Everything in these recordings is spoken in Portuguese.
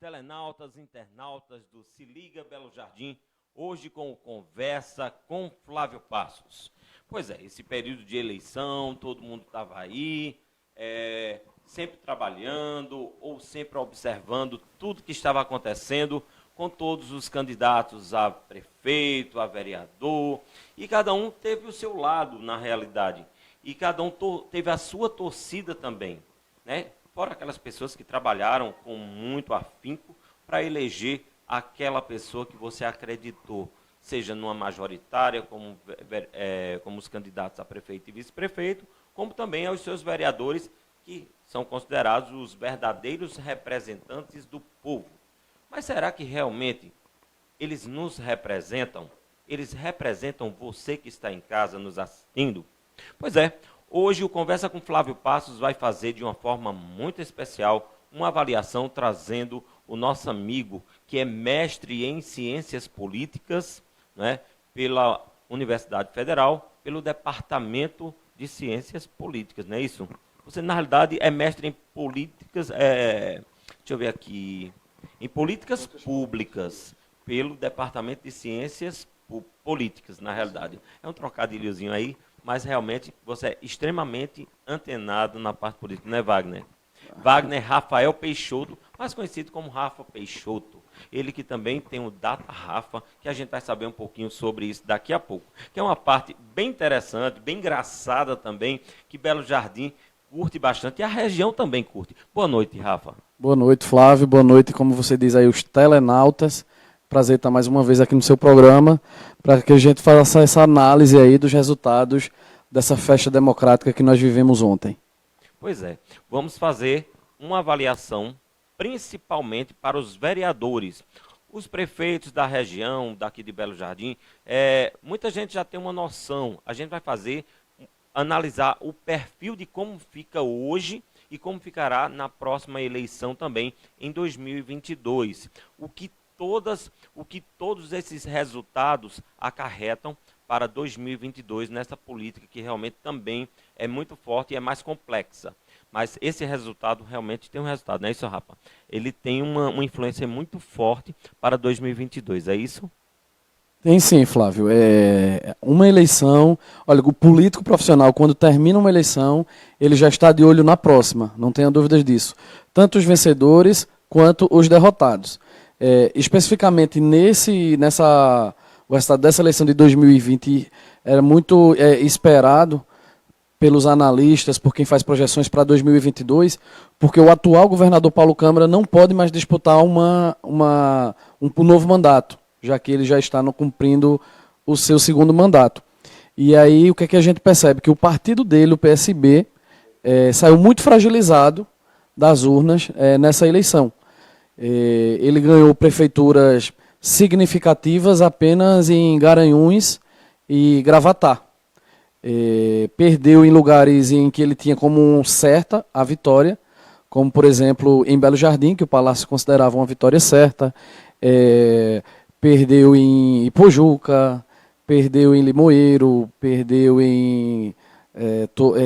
telenautas, internautas do Se Liga Belo Jardim, hoje com o Conversa com Flávio Passos. Pois é, esse período de eleição, todo mundo estava aí, sempre trabalhando ou sempre observando tudo que estava acontecendo com todos os candidatos a prefeito, a vereador, e cada um teve o seu lado na realidade, e cada um teve a sua torcida também, né? Fora aquelas pessoas que trabalharam com muito afinco para eleger aquela pessoa que você acreditou, seja numa majoritária, como os candidatos a prefeito e vice-prefeito, como também aos seus vereadores, que são considerados os verdadeiros representantes do povo. Mas será que realmente eles nos representam? Eles representam você que está em casa nos assistindo? Pois é, hoje o Conversa com Flávio Passos vai fazer de uma forma muito especial uma avaliação trazendo o nosso amigo, que é mestre em Ciências Políticas, né, pela Universidade Federal, pelo Departamento de Ciências Políticas, não é isso? Você, na realidade, é mestre em políticas, deixa eu ver aqui, em políticas públicas, pelo Departamento de Ciências Políticas, na realidade. É um trocadilhozinho aí, mas realmente você é extremamente antenado na parte política, não é, Wagner? Wagner Rafael Peixoto, mais conhecido como Rafa Peixoto. Ele que também tem o Data Rafa, que a gente vai saber um pouquinho sobre isso daqui a pouco. Que é uma parte bem interessante, bem engraçada também, que Belo Jardim curte bastante e a região também curte. Boa noite, Rafa. Boa noite, Flávio. Boa noite, como você diz aí, os telenautas. Prazer estar mais uma vez aqui no seu programa, para que a gente faça essa análise aí dos resultados dessa festa democrática que nós vivemos ontem. Pois é, vamos fazer uma avaliação principalmente para os vereadores, os prefeitos da região, daqui de Belo Jardim. Muita gente já tem uma noção, a gente vai analisar o perfil de como fica hoje e como ficará na próxima eleição também, em 2022. O que todos esses resultados acarretam para 2022 nessa política que realmente também é muito forte e é mais complexa. Mas esse resultado realmente tem um resultado, não é isso, Rafa? Ele tem uma influência muito forte para 2022, é isso? Tem sim, Flávio. Uma eleição, olha, o político profissional, quando termina uma eleição, ele já está de olho na próxima, não tenha dúvidas disso. Tanto os vencedores quanto os derrotados. Especificamente o resultado dessa eleição de 2020 era muito esperado pelos analistas, por quem faz projeções para 2022, porque o atual governador Paulo Câmara não pode mais disputar um novo mandato, já que ele já está cumprindo o seu segundo mandato. E aí o que é que a gente percebe? Que o partido dele, o PSB, saiu muito fragilizado das urnas nessa eleição. Ele ganhou prefeituras significativas apenas em Garanhuns e Gravatá. Perdeu em lugares em que ele tinha como certa a vitória, como, por exemplo, em Belo Jardim, que o Palácio considerava uma vitória certa, perdeu em Ipojuca, perdeu em Limoeiro, perdeu em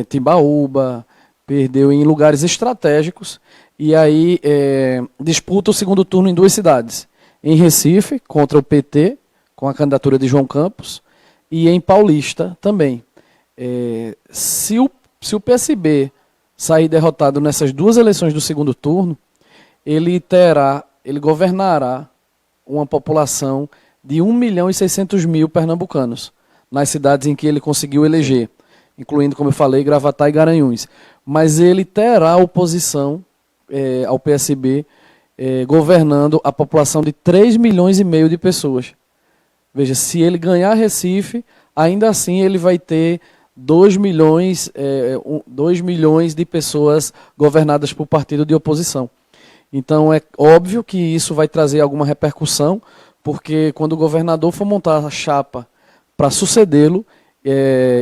Timbaúba, perdeu em lugares estratégicos, e aí disputa o segundo turno em duas cidades, em Recife, contra o PT, com a candidatura de João Campos, e em Paulista também. Se o PSB sair derrotado nessas duas eleições do segundo turno, ele governará uma população de 1.600.000 pernambucanos, nas cidades em que ele conseguiu eleger, incluindo, como eu falei, Gravatá e Garanhuns. Mas ele terá oposição ao PSB, governando a população de 3,5 milhões de pessoas. Veja, se ele ganhar Recife, ainda assim ele vai ter 2 milhões de pessoas governadas por partido de oposição. Então é óbvio que isso vai trazer alguma repercussão, porque quando o governador for montar a chapa para sucedê-lo,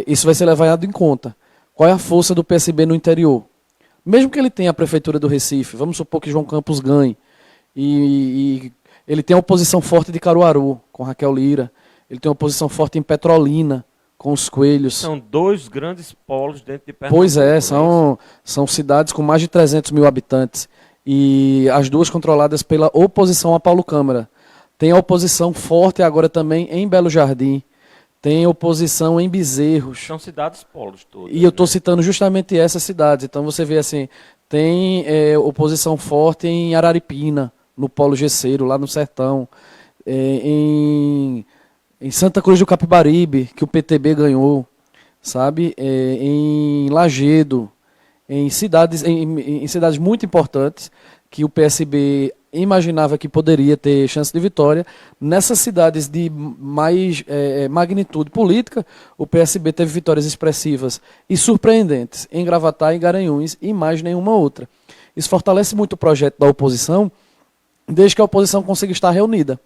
isso vai ser levado em conta. Qual é a força do PSB no interior? Mesmo que ele tenha a prefeitura do Recife, vamos supor que João Campos ganhe, e ele tem uma oposição forte de Caruaru, com Raquel Lira, ele tem uma oposição forte em Petrolina, com os Coelhos. São dois grandes polos dentro de Pernambuco. Pois são cidades com mais de 300 mil habitantes. e as duas controladas pela oposição a Paulo Câmara. Tem a oposição forte agora também em Belo Jardim, tem oposição em Bezerros. São cidades polos todas. E eu estou citando justamente essas cidades. Então você vê assim, tem oposição forte em Araripina, no Polo Gesseiro, lá no Sertão, em Santa Cruz do Capibaribe, que o PTB ganhou, sabe? Em Lagedo, em cidades muito importantes que o PSB imaginava que poderia ter chance de vitória. Nessas cidades de mais magnitude política, o PSB teve vitórias expressivas e surpreendentes em Gravatá e Garanhuns e mais nenhuma outra. Isso fortalece muito o projeto da oposição, desde que a oposição consiga estar reunida.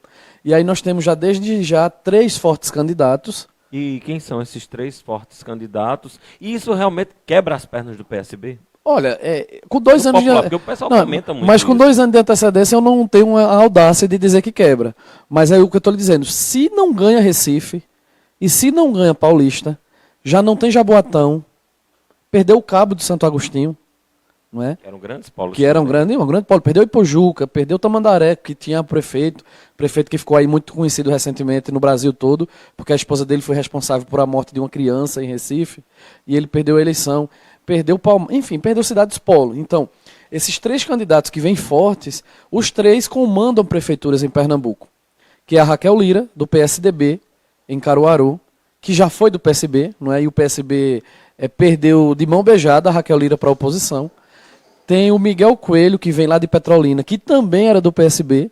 E aí nós temos desde já 3 fortes candidatos. E quem são esses 3 fortes candidatos? E isso realmente quebra as pernas do PSB? Olha, com 2 anos de... Porque o pessoal comenta muito mas com isso. 2 anos de antecedência eu não tenho a audácia de dizer que quebra. Mas é o que eu estou lhe dizendo. Se não ganha Recife e se não ganha Paulista, já não tem Jaboatão, perdeu o Cabo de Santo Agostinho, não é? Eram grandes polos. Que era um grande polo. Perdeu Ipojuca, perdeu Tamandaré, que tinha prefeito que ficou aí muito conhecido recentemente no Brasil todo, porque a esposa dele foi responsável por a morte de uma criança em Recife, e ele perdeu a eleição. Perdeu enfim, perdeu cidades polo. Então, esses 3 candidatos que vêm fortes, os 3 comandam prefeituras em Pernambuco, que é a Raquel Lira, do PSDB, em Caruaru, que já foi do PSB, não é? E o PSB perdeu de mão beijada a Raquel Lira para a oposição. Tem o Miguel Coelho, que vem lá de Petrolina, que também era do PSB,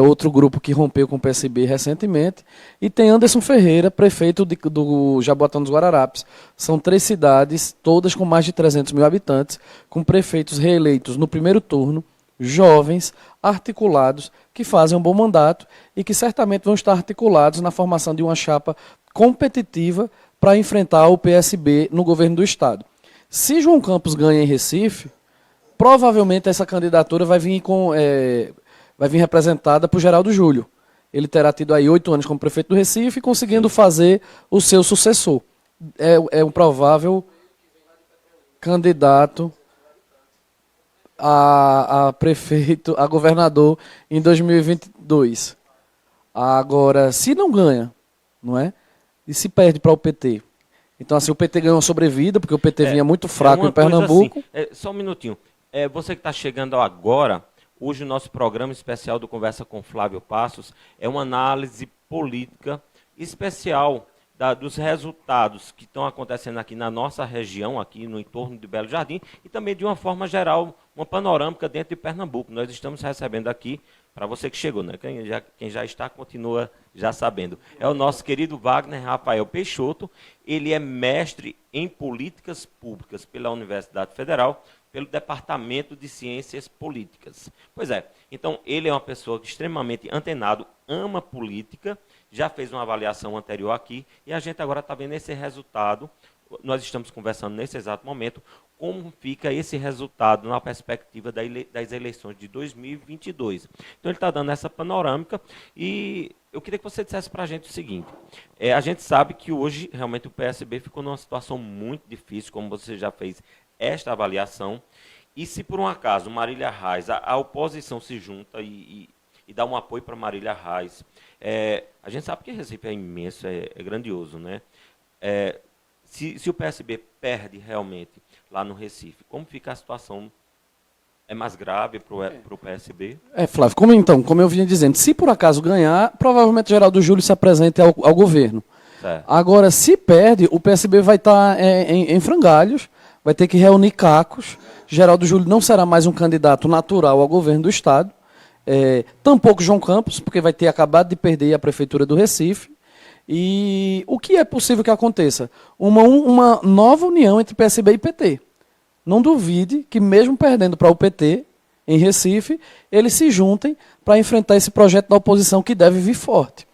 outro grupo que rompeu com o PSB recentemente. E tem Anderson Ferreira, prefeito do Jaboatão dos Guararapes. São 3 cidades, todas com mais de 300 mil habitantes, com prefeitos reeleitos no primeiro turno, jovens, articulados, que fazem um bom mandato e que certamente vão estar articulados na formação de uma chapa competitiva para enfrentar o PSB no governo do Estado. Se João Campos ganha em Recife, provavelmente essa candidatura vai vir representada por Geraldo Júlio. Ele terá tido aí 8 anos como prefeito do Recife, conseguindo fazer o seu sucessor. É um provável candidato a prefeito, a governador em 2022. Agora, se não ganha, não é? E se perde para o PT? Então, assim, o PT ganhou uma sobrevida, porque o PT vinha muito fraco em Pernambuco. Assim, só um minutinho. Você que está chegando agora, hoje o nosso programa especial do Conversa com Flávio Passos é uma análise política especial dos resultados que estão acontecendo aqui na nossa região, aqui no entorno de Belo Jardim, e também de uma forma geral, uma panorâmica dentro de Pernambuco. Nós estamos recebendo aqui, para você que chegou, né? Quem já está, continua já sabendo. É o nosso querido Wagner Rafael Peixoto. Ele é mestre em políticas públicas pela Universidade Federal, pelo Departamento de Ciências Políticas. Pois é, então ele é uma pessoa extremamente antenado, ama política, já fez uma avaliação anterior aqui, e a gente agora está vendo esse resultado. Nós estamos conversando nesse exato momento, como fica esse resultado na perspectiva das eleições de 2022. Então ele está dando essa panorâmica, e eu queria que você dissesse para a gente o seguinte, a gente sabe que hoje realmente o PSB ficou numa situação muito difícil, como você já fez esta avaliação, e se por um acaso Marília Reis, a oposição se junta e dá um apoio para Marília Reis, a gente sabe que Recife é imenso, é grandioso, né? Se o PSB perde realmente lá no Recife, como fica a situação? É mais grave para o PSB? Flávio, como eu vinha dizendo, se por acaso ganhar, provavelmente Geraldo Júlio se apresente ao governo. Certo. Agora, se perde, o PSB vai estar em frangalhos, vai ter que reunir cacos. Geraldo Júlio não será mais um candidato natural ao governo do Estado. Tampouco João Campos, porque vai ter acabado de perder a prefeitura do Recife. E o que é possível que aconteça? Uma nova união entre PSB e PT. Não duvide que, mesmo perdendo para o PT, em Recife, eles se juntem para enfrentar esse projeto da oposição que deve vir forte.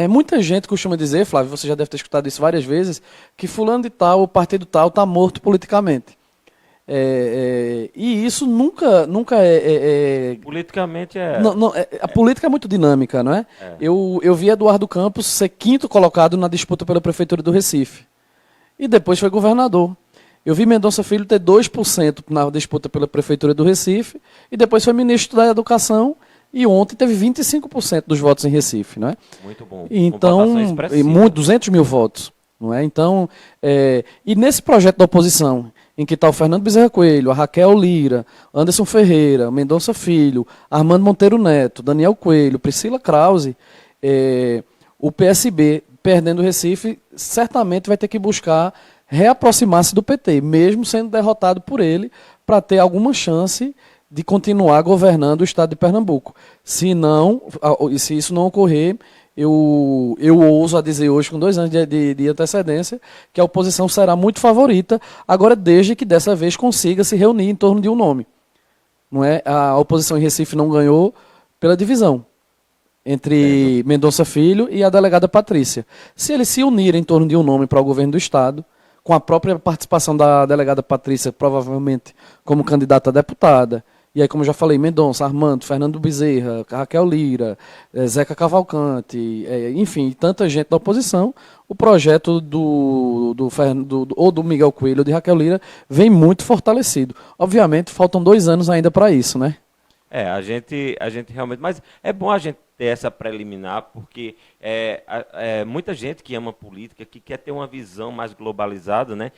Muita gente costuma dizer, Flávio, você já deve ter escutado isso várias vezes, que fulano de tal, o partido tal, está morto politicamente. E isso nunca politicamente a política é muito dinâmica, não é? Eu vi Eduardo Campos ser 5º colocado na disputa pela prefeitura do Recife. E depois foi governador. Eu vi Mendonça Filho ter 2% na disputa pela Prefeitura do Recife, e depois foi ministro da Educação, e ontem teve 25% dos votos em Recife, não é? Muito bom. Então, 200 mil votos, não é? Então, e nesse projeto da oposição, em que está o Fernando Bezerra Coelho, a Raquel Lira, Anderson Ferreira, Mendonça Filho, Armando Monteiro Neto, Daniel Coelho, Priscila Krause, o PSB, perdendo o Recife, certamente vai ter que buscar reaproximar-se do PT, mesmo sendo derrotado por ele, para ter alguma chance de continuar governando o estado de Pernambuco. Se isso não ocorrer, eu ouso a dizer hoje, com 2 anos de antecedência, que a oposição será muito favorita, agora desde que dessa vez consiga se reunir em torno de um nome. Não é? A oposição em Recife não ganhou pela divisão entre Mendonça Filho e a delegada Patrícia. Se eles se unirem em torno de um nome para o governo do estado, com a própria participação da delegada Patrícia, provavelmente como candidata a deputada, e aí, como eu já falei, Mendonça, Armando, Fernando Bezerra, Raquel Lira, Zeca Cavalcante, enfim, tanta gente da oposição, o projeto do Miguel Coelho ou de Raquel Lira vem muito fortalecido. Obviamente, faltam 2 anos ainda para isso, né? A gente realmente... Mas é bom a gente ter essa preliminar, porque muita gente que ama política, que quer ter uma visão mais globalizada, né?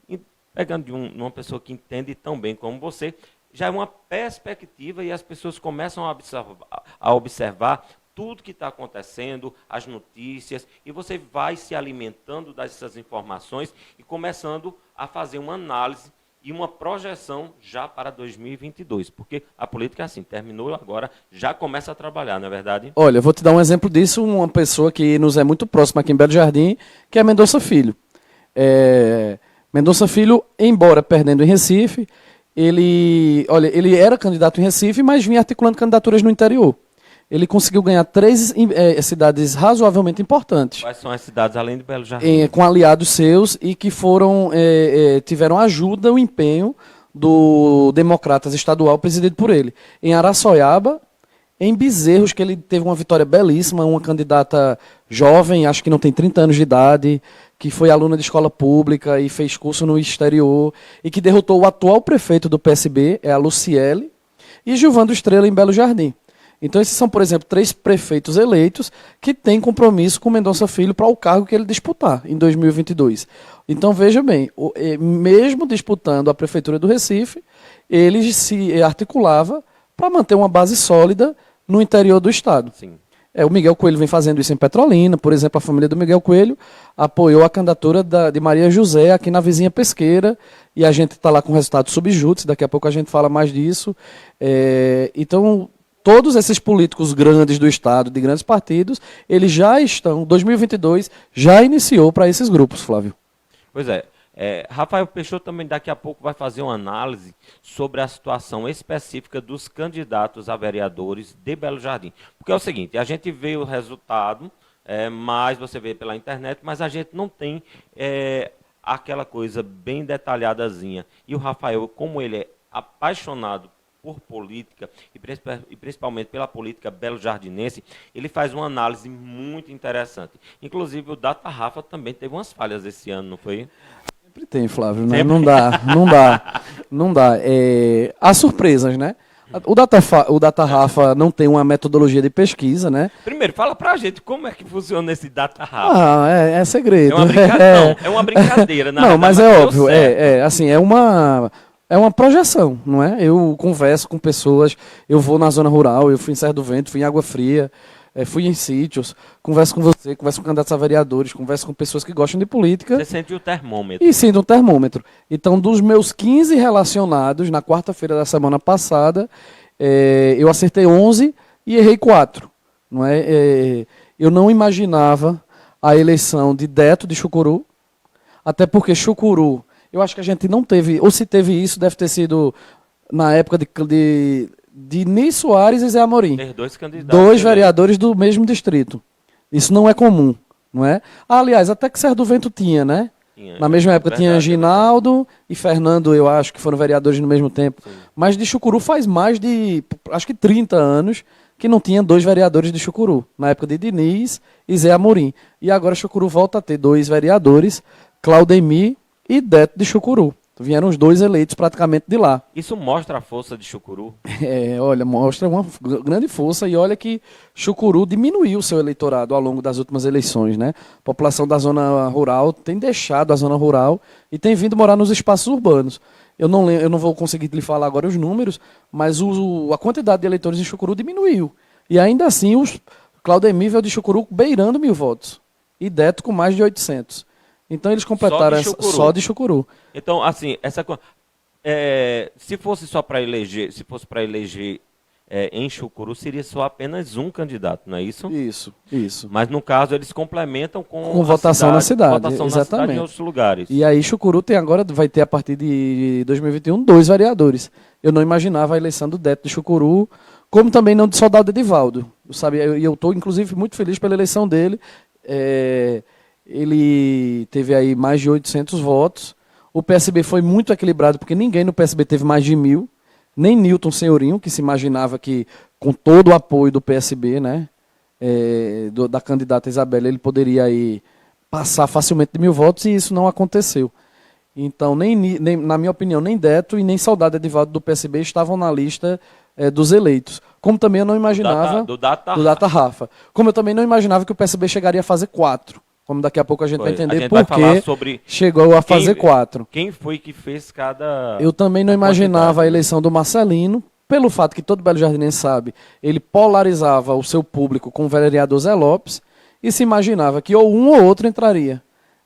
E pegando de uma pessoa que entende tão bem como você, já é uma perspectiva e as pessoas começam a observar tudo que está acontecendo, as notícias, e você vai se alimentando dessas informações e começando a fazer uma análise e uma projeção já para 2022, porque a política é assim, terminou agora, já começa a trabalhar, não é verdade? Olha, eu vou te dar um exemplo disso, uma pessoa que nos é muito próxima aqui em Belo Jardim, que é Mendonça Filho. Mendonça Filho, embora perdendo em Recife, ele era candidato em Recife, mas vinha articulando candidaturas no interior. Ele conseguiu ganhar 3 cidades razoavelmente importantes. Quais são as cidades além de Belo Jardim? Com aliados seus e que tiveram ajuda, o empenho do Democratas Estadual presidido por ele. Em Araçoiaba, em Bezerros, que ele teve uma vitória belíssima, uma candidata jovem, acho que não tem 30 anos de idade, que foi aluna de escola pública e fez curso no exterior, e que derrotou o atual prefeito do PSB, a Luciele, e Gilvando Estrela em Belo Jardim. Então esses são, por exemplo, 3 prefeitos eleitos que têm compromisso com Mendonça Filho para o cargo que ele disputar em 2022. Então veja bem, mesmo disputando a prefeitura do Recife, ele se articulava para manter uma base sólida no interior do estado. Sim. O Miguel Coelho vem fazendo isso em Petrolina, por exemplo, a família do Miguel Coelho apoiou a candidatura de Maria José aqui na vizinha Pesqueira, e a gente está lá com o resultado subjúdice, daqui a pouco a gente fala mais disso. Então, todos esses políticos grandes do estado, de grandes partidos, eles já estão, 2022 já iniciou para esses grupos, Flávio. Pois é. Rafael Peixoto também daqui a pouco vai fazer uma análise sobre a situação específica dos candidatos a vereadores de Belo Jardim. Porque é o seguinte, a gente vê o resultado, mas você vê pela internet, mas a gente não tem aquela coisa bem detalhadazinha. E o Rafael, como ele é apaixonado por política, e principalmente pela política belo-jardinense, ele faz uma análise muito interessante. Inclusive, o Data Rafa também teve umas falhas esse ano, não foi? Sempre tem, Flávio, né? Não dá. Há surpresas, né? O Data Rafa não tem uma metodologia de pesquisa, né? Primeiro, fala pra gente como é que funciona esse Data Rafa. É segredo. É uma brincadeira, na verdade, mas é óbvio, é uma projeção, não é? Eu converso com pessoas, eu vou na zona rural, eu fui em Serra do Vento, fui em Água Fria, fui em sítios, converso com você, converso com candidatos a vereadores, converso com pessoas que gostam de política. Você sente o termômetro. E sinto um termômetro. Então, dos meus 15 relacionados, na quarta-feira da semana passada, eu acertei 11 e errei 4. Não é? Eu não imaginava a eleição de Deto de Chucuru, até porque Chucuru, eu acho que a gente não teve, ou se teve isso, deve ter sido na época de Ney Soares e Zé Amorim. Ter 2 candidatos. 2 vereadores do mesmo distrito. Isso não é comum, não é? Aliás, até que Serra do Vento tinha, né? Na mesma época tinha Ginaldo e Fernando, eu acho que foram vereadores no mesmo tempo. Sim. Mas de Chucuru faz mais de, acho que 30 anos que não tinha 2 vereadores de Chucuru. Na época de Diniz e Zé Amorim. E agora Chucuru volta a ter 2 vereadores, Claudemir e Deto de Chucuru. Vieram os 2 eleitos praticamente de lá. Isso mostra a força de Chucuru? Olha, mostra uma grande força e olha que Chucuru diminuiu o seu eleitorado ao longo das últimas eleições, né? A população da zona rural tem deixado a zona rural e tem vindo morar nos espaços urbanos. Eu não vou conseguir lhe falar agora os números, mas a quantidade de eleitores em Chucuru diminuiu. E ainda assim, Claudemir veio de Chucuru beirando 1.000 votos. E Deto com mais de 800. Então eles completaram só de Chucuru. Então, assim, se fosse só para eleger, em Chucuru, seria só apenas um candidato, não é isso? Isso. Mas no caso eles complementam com votação na cidade, votação exatamente. Na cidade em outros lugares. E aí Chucuru vai ter a partir de 2021 2 vereadores. Eu não imaginava a eleição do Deto de Chucuru, como também não de Soldado Edivaldo. E eu estou, inclusive, muito feliz pela eleição dele. Ele teve aí mais de 800 votos. O PSB foi muito equilibrado, porque ninguém no PSB teve mais de 1.000. Nem Newton Senhorinho, que se imaginava que, com todo o apoio do PSB, né, da candidata Isabela, ele poderia aí passar facilmente de 1.000 votos, e isso não aconteceu. Então, na minha opinião, nem Deto e nem Soldado Edivaldo do PSB estavam na lista dos eleitos. Como também eu não imaginava... Do Data Rafa. Como eu também não imaginava que o PSB chegaria a fazer 4. Como daqui a pouco a gente vai entender por que chegou a fazer 4. Quem foi que fez cada... Eu também não imaginava a eleição do Marcelino, pelo fato que todo Belo Jardinense sabe, ele polarizava o seu público com o vereador Zé Lopes, e se imaginava que ou um ou outro entraria.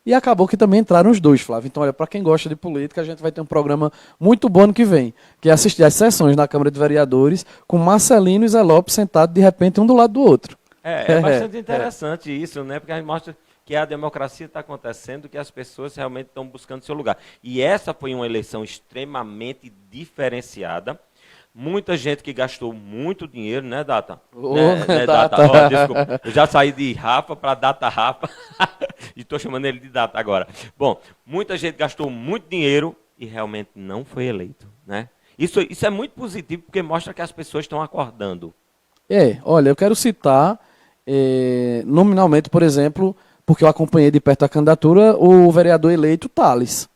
E acabou que também entraram os 2, Flávio. Então, olha, para quem gosta de política, a gente vai ter um programa muito bom ano que vem, que é assistir às sessões na Câmara de Vereadores, com Marcelino e Zé Lopes sentados, de repente, um do lado do outro. É bastante interessante isso, né? Porque a gente mostra que a democracia está acontecendo, que as pessoas realmente estão buscando seu lugar. E essa foi uma eleição extremamente diferenciada. Muita gente que gastou muito dinheiro, né, Data? Data. Desculpa, eu já saí de Rafa para Data Rafa e estou chamando ele de Data agora. Bom, muita gente gastou muito dinheiro e realmente não foi eleito, né? Isso é muito positivo, porque mostra que as pessoas estão acordando. Olha, eu quero citar, nominalmente, por exemplo, porque eu acompanhei de perto a candidatura, o vereador eleito Thales.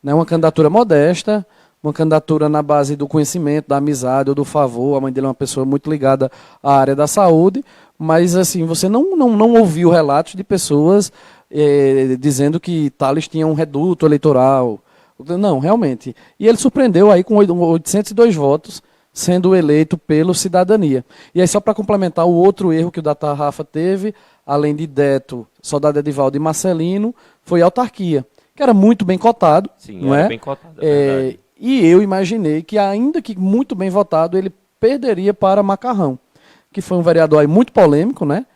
Né, uma candidatura modesta, uma candidatura na base do conhecimento, da amizade ou do favor. A mãe dele é uma pessoa muito ligada à área da saúde, mas assim, você não ouviu relatos de pessoas dizendo que Thales tinha um reduto eleitoral. Não, realmente. E ele surpreendeu aí com 802 votos, sendo eleito pelo Cidadania. E aí, só para complementar, o outro erro que o Data Rafa teve, além de Deto, Soldado Edivaldo e Marcelino, foi a autarquia, que era muito bem cotado. Sim, não era é? Bem cotado, é verdade. E eu imaginei que, ainda que muito bem votado, ele perderia para Macarrão, que foi um vereador aí muito polêmico, né?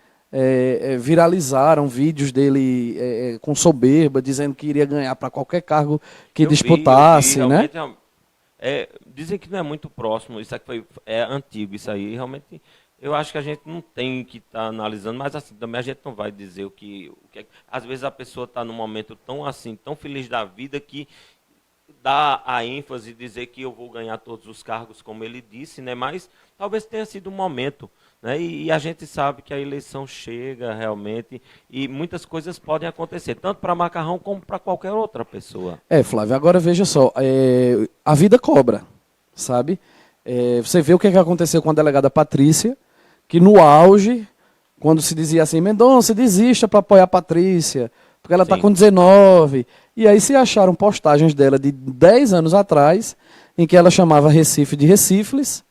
Viralizaram vídeos dele com soberba, dizendo que iria ganhar para qualquer cargo que disputasse, né? Dizem que não é muito próximo, isso aqui é antigo, isso aí realmente eu acho que a gente não tem que estar analisando, mas assim, também a gente não vai dizer o que às vezes a pessoa está num momento tão assim, tão feliz da vida, que dá a ênfase de dizer que eu vou ganhar todos os cargos, como ele disse, né? Mas talvez tenha sido um momento, né? E a gente sabe que a eleição chega realmente e muitas coisas podem acontecer, tanto para Macarrão como para qualquer outra pessoa. Flávio, agora veja só, a vida cobra, sabe? Você vê o que aconteceu com a delegada Patrícia, que no auge, quando se dizia assim, Mendonça, desista para apoiar a Patrícia, porque ela está com 19. E aí se acharam postagens dela de 10 anos atrás, em que ela chamava Recife de Recifles,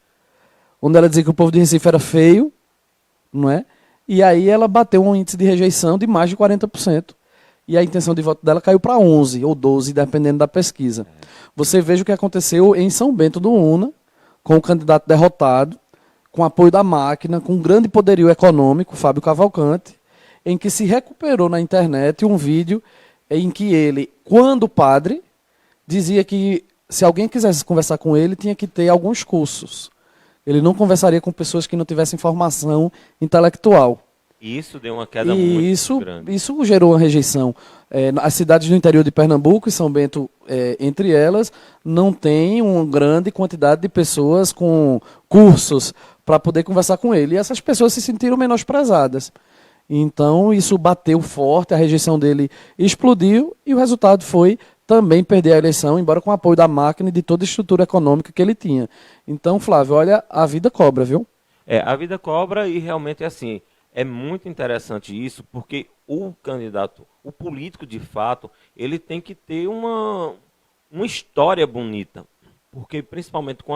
onde ela dizia que o povo de Recife era feio, não é? E aí ela bateu um índice de rejeição de mais de 40%. E a intenção de voto dela caiu para 11 ou 12, dependendo da pesquisa. Você veja o que aconteceu em São Bento do Una, com o candidato derrotado, com apoio da máquina, com um grande poderio econômico, Fábio Cavalcante, em que se recuperou na internet um vídeo em que ele, quando padre, dizia que se alguém quisesse conversar com ele, tinha que ter alguns cursos. Ele não conversaria com pessoas que não tivessem formação intelectual. E isso deu uma queda muito grande. Isso gerou uma rejeição. As cidades do interior de Pernambuco e São Bento, entre elas, não tem uma grande quantidade de pessoas com cursos para poder conversar com ele. E essas pessoas se sentiram menosprezadas. Então, isso bateu forte, a rejeição dele explodiu e o resultado foi também perder a eleição, embora com o apoio da máquina e de toda a estrutura econômica que ele tinha. Então, Flávio, olha, a vida cobra, viu? A vida cobra e realmente assim, é muito interessante isso, porque o candidato, o político de fato, ele tem que ter uma história bonita, porque principalmente com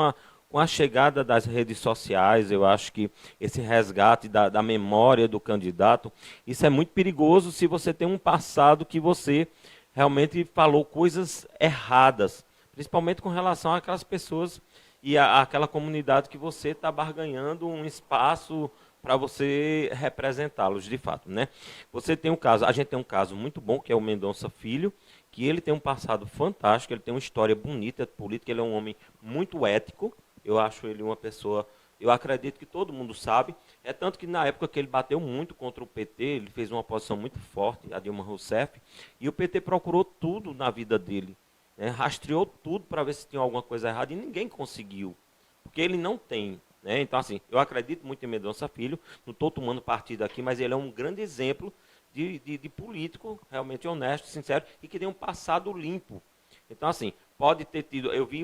a chegada das redes sociais, eu acho que esse resgate da memória do candidato, isso é muito perigoso se você tem um passado que você realmente falou coisas erradas, principalmente com relação àquelas pessoas e àquela comunidade que você está barganhando um espaço para você representá-los de fato, né? Você tem um caso, a gente tem um caso muito bom, que é o Mendonça Filho, que ele tem um passado fantástico, ele tem uma história bonita política, ele é um homem muito ético, eu acho ele uma pessoa, eu acredito que todo mundo sabe, é tanto que na época que ele bateu muito contra o PT, ele fez uma oposição muito forte, a Dilma Rousseff, e o PT procurou tudo na vida dele, né? Rastreou tudo para ver se tinha alguma coisa errada e ninguém conseguiu, porque ele não tem. Então, assim, eu acredito muito em Mendonça Filho, não estou tomando partido aqui, mas ele é um grande exemplo de político realmente honesto, sincero e que tem um passado limpo. Então, assim, pode ter tido, eu vi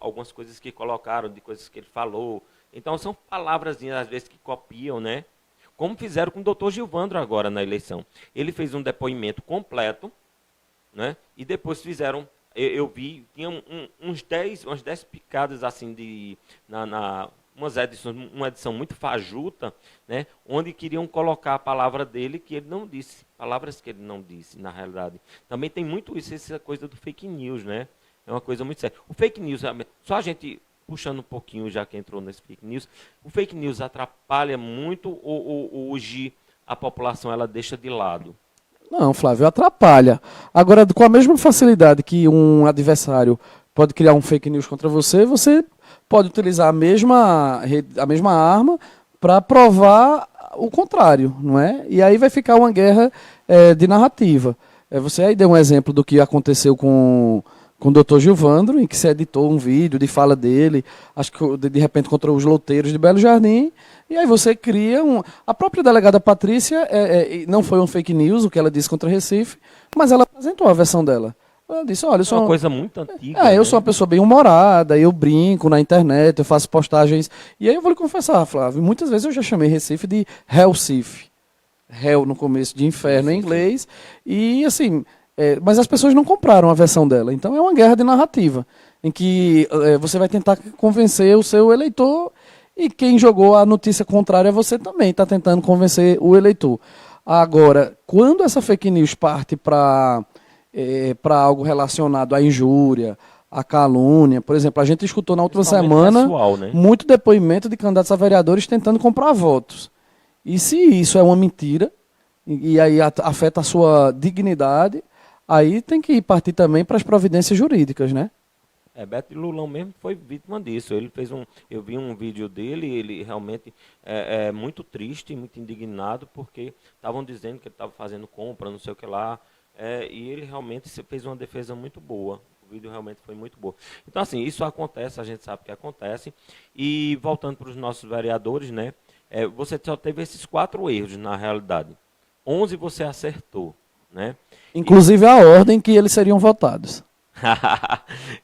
algumas coisas que colocaram, de coisas que ele falou, então são palavras, às vezes, que copiam, né? Como fizeram com o doutor Gilvandro agora na eleição. Ele fez um depoimento completo, né? E depois fizeram, eu vi, tinha umas 10 picadas assim uma edição muito fajuta, né, onde queriam colocar a palavra dele que ele não disse, palavras que ele não disse, na realidade. Também tem muito isso, essa coisa do fake news, né? É uma coisa muito séria. O fake news, só a gente puxando um pouquinho, já que entrou nesse fake news, o fake news atrapalha muito ou hoje a população ela deixa de lado? Não, Flávio, atrapalha. Agora, com a mesma facilidade que um adversário pode criar um fake news contra você, você pode utilizar a mesma arma para provar o contrário, não é? E aí vai ficar uma guerra de narrativa. Você aí deu um exemplo do que aconteceu com o doutor Gilvandro, em que se editou um vídeo de fala dele, acho que de repente contra os loteiros de Belo Jardim, e aí você cria A própria delegada Patrícia não foi um fake news, o que ela disse contra Recife, mas ela apresentou a versão dela. Ela disse, olha, eu sou uma coisa muito antiga. Eu sou uma pessoa bem humorada, eu brinco na internet, eu faço postagens. E aí eu vou lhe confessar, Flávio, muitas vezes eu já chamei Recife de Hellcife. Hell no começo de inferno em inglês. E assim, mas as pessoas não compraram a versão dela. Então é uma guerra de narrativa, em que você vai tentar convencer o seu eleitor e quem jogou a notícia contrária você também está tentando convencer o eleitor. Agora, quando essa fake news parte para algo relacionado à injúria, à calúnia. Por exemplo, a gente escutou na última semana pessoal, né? Muito depoimento de candidatos a vereadores tentando comprar votos. E se isso é uma mentira, e aí afeta a sua dignidade, aí tem que partir também para as providências jurídicas, né? Beto Lulão mesmo foi vítima disso. Ele fez eu vi um vídeo dele, ele realmente é muito triste, muito indignado, porque estavam dizendo que ele estava fazendo compra, não sei o que lá, e ele realmente fez uma defesa muito boa. O vídeo realmente foi muito bom. Então, assim, isso acontece, a gente sabe que acontece. E voltando para os nossos vereadores, né? Você só teve esses 4 erros, na realidade. 11 você acertou, né? Inclusive a ordem que eles seriam votados.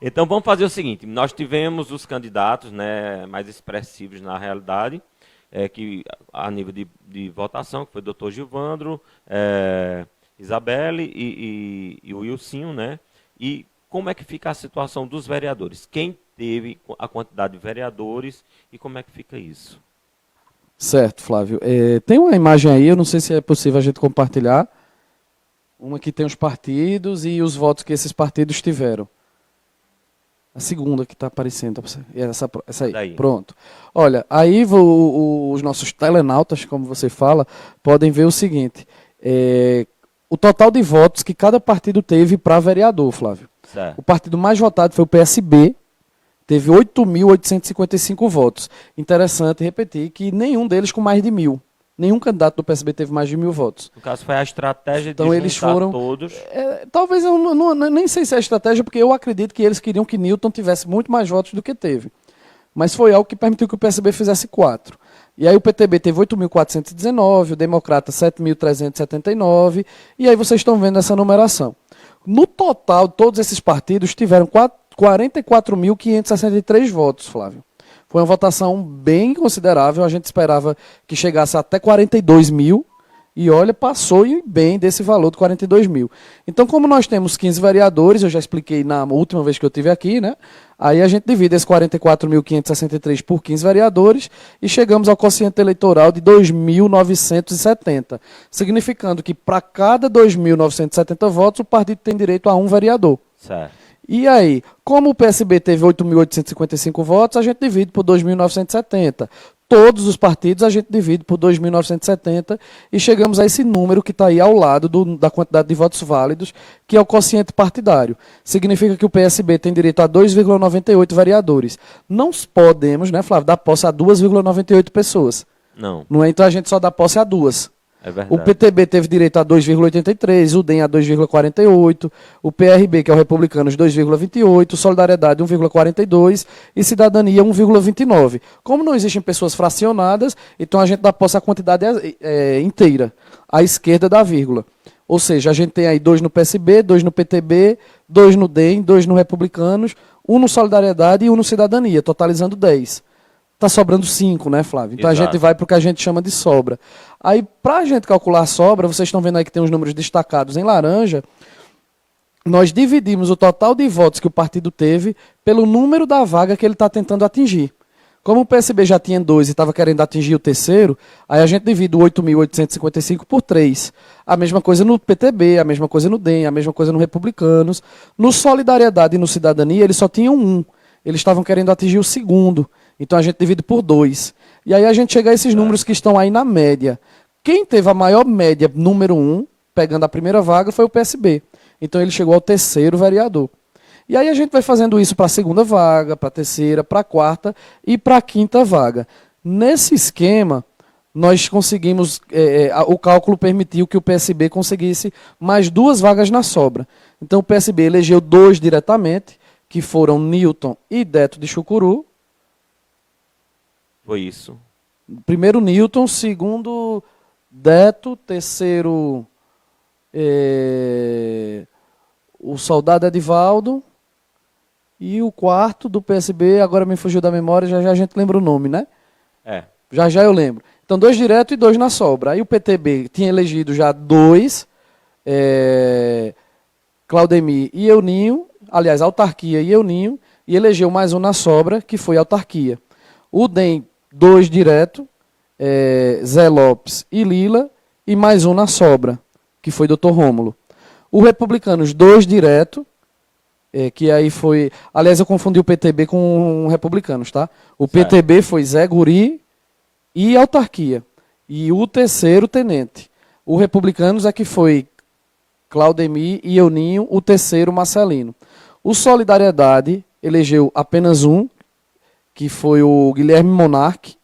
Então vamos fazer o seguinte, nós tivemos os candidatos, né, mais expressivos na realidade, que a nível de votação, que foi o doutor Gilvandro, Isabelle e o Wilsinho, né? E como é que fica a situação dos vereadores? Quem teve a quantidade de vereadores e como é que fica isso? Certo, Flávio. Tem uma imagem aí, eu não sei se é possível a gente compartilhar. Uma que tem os partidos e os votos que esses partidos tiveram. A segunda que está aparecendo. Essa aí. Daí. Pronto. Olha, aí os nossos telenautas, como você fala, podem ver o seguinte. O total de votos que cada partido teve para vereador, Flávio. Certo. O partido mais votado foi o PSB, teve 8.855 votos. Interessante repetir que nenhum deles com mais de 1.000. Nenhum candidato do PSB teve mais de 1.000 votos. No caso, foi a estratégia então, de eles juntar foram, todos. Talvez eu nem sei se é estratégia, porque eu acredito que eles queriam que Newton tivesse muito mais votos do que teve. Mas foi algo que permitiu que o PSB fizesse 4. E aí o PTB teve 8.419, o Democrata 7.379, e aí vocês estão vendo essa numeração. No total, todos esses partidos tiveram 44.563 votos, Flávio. Foi uma votação bem considerável, a gente esperava que chegasse até 42 mil, e olha, passou bem desse valor de 42 mil. Então, como nós temos 15 vereadores, eu já expliquei na última vez que eu estive aqui, né? Aí a gente divide esse 44.563 por 15 vereadores e chegamos ao quociente eleitoral de 2.970, significando que para cada 2.970 votos, o partido tem direito a um vereador. Certo. E aí, como o PSB teve 8.855 votos, a gente divide por 2.970. Todos os partidos a gente divide por 2.970 e chegamos a esse número que está aí ao lado da quantidade de votos válidos, que é o quociente partidário. Significa que o PSB tem direito a 2,98 vereadores. Não podemos, né, Flávio, dar posse a 2,98 pessoas. Não. Não é? Então a gente só dá posse a duas. É verdade. O PTB teve direito a 2,83, o DEM a 2,48, o PRB, que é o Republicanos, 2,28, Solidariedade 1,42 e Cidadania 1,29. Como não existem pessoas fracionadas, então a gente dá posse à quantidade inteira, à esquerda da vírgula. Ou seja, a gente tem aí 2 no PSB, 2 no PTB, 2 no DEM, 2 no Republicanos, 1 no Solidariedade e 1 no Cidadania, totalizando 10. Está sobrando 5, né, Flávio? Então Exato. A gente vai para o que a gente chama de sobra. Aí, para a gente calcular a sobra, vocês estão vendo aí que tem os números destacados em laranja, nós dividimos o total de votos que o partido teve pelo número da vaga que ele está tentando atingir. Como o PSB já tinha 2 e estava querendo atingir o terceiro, aí a gente divide o 8.855 por 3. A mesma coisa no PTB, a mesma coisa no DEM, a mesma coisa no Republicanos. No Solidariedade e no Cidadania, eles só tinham 1. Eles estavam querendo atingir o segundo. Então a gente divide por 2. E aí a gente chega a esses números que estão aí na média. Quem teve a maior média, número 1, pegando a primeira vaga, foi o PSB. Então ele chegou ao terceiro vereador. E aí a gente vai fazendo isso para a segunda vaga, para a terceira, para a quarta e para a quinta vaga. Nesse esquema, nós conseguimos, o cálculo permitiu que o PSB conseguisse mais 2 vagas na sobra. Então o PSB elegeu 2 diretamente, que foram Newton e Deto de Chucuru. Foi isso. Primeiro Newton, segundo Deto, terceiro o soldado Edivaldo e o quarto do PSB, agora me fugiu da memória, já já a gente lembra o nome, né? Já já eu lembro. Então 2 direto e 2 na sobra. Aí o PTB tinha elegido já 2, Claudemir e Euninho, aliás, autarquia e Euninho, e elegeu mais 1 na sobra, que foi autarquia. O DEM, 2 direto, Zé Lopes e Lila, e mais 1 na sobra, que foi Dr. Rômulo. O Republicanos, 2 direto, que aí foi... Aliás, eu confundi o PTB com o Republicanos, tá? O PTB foi Zé Guri e autarquia. E o terceiro, tenente. O Republicanos é que foi Claudemir e Euninho, o terceiro, Marcelino. O Solidariedade elegeu apenas 1, que foi o Guilherme Monarque.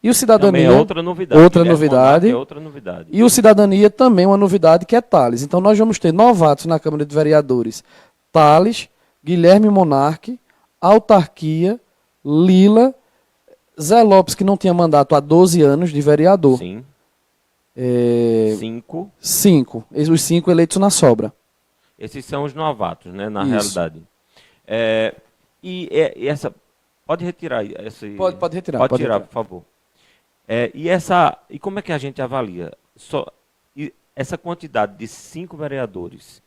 E o Cidadania... Também é outra novidade. Outra novidade. É outra novidade. E o Cidadania também uma novidade, que é Tales. Então nós vamos ter novatos na Câmara de Vereadores. Tales, Guilherme Monarque, autarquia, Lila, Zé Lopes, que não tinha mandato há 12 anos de vereador. Sim. 5. Os 5 eleitos na sobra. Esses são os novatos, né, na Isso. realidade. E essa... Pode retirar esse... Pode retirar. Pode tirar, por favor. E como é que a gente avalia? Essa quantidade de 5 vereadores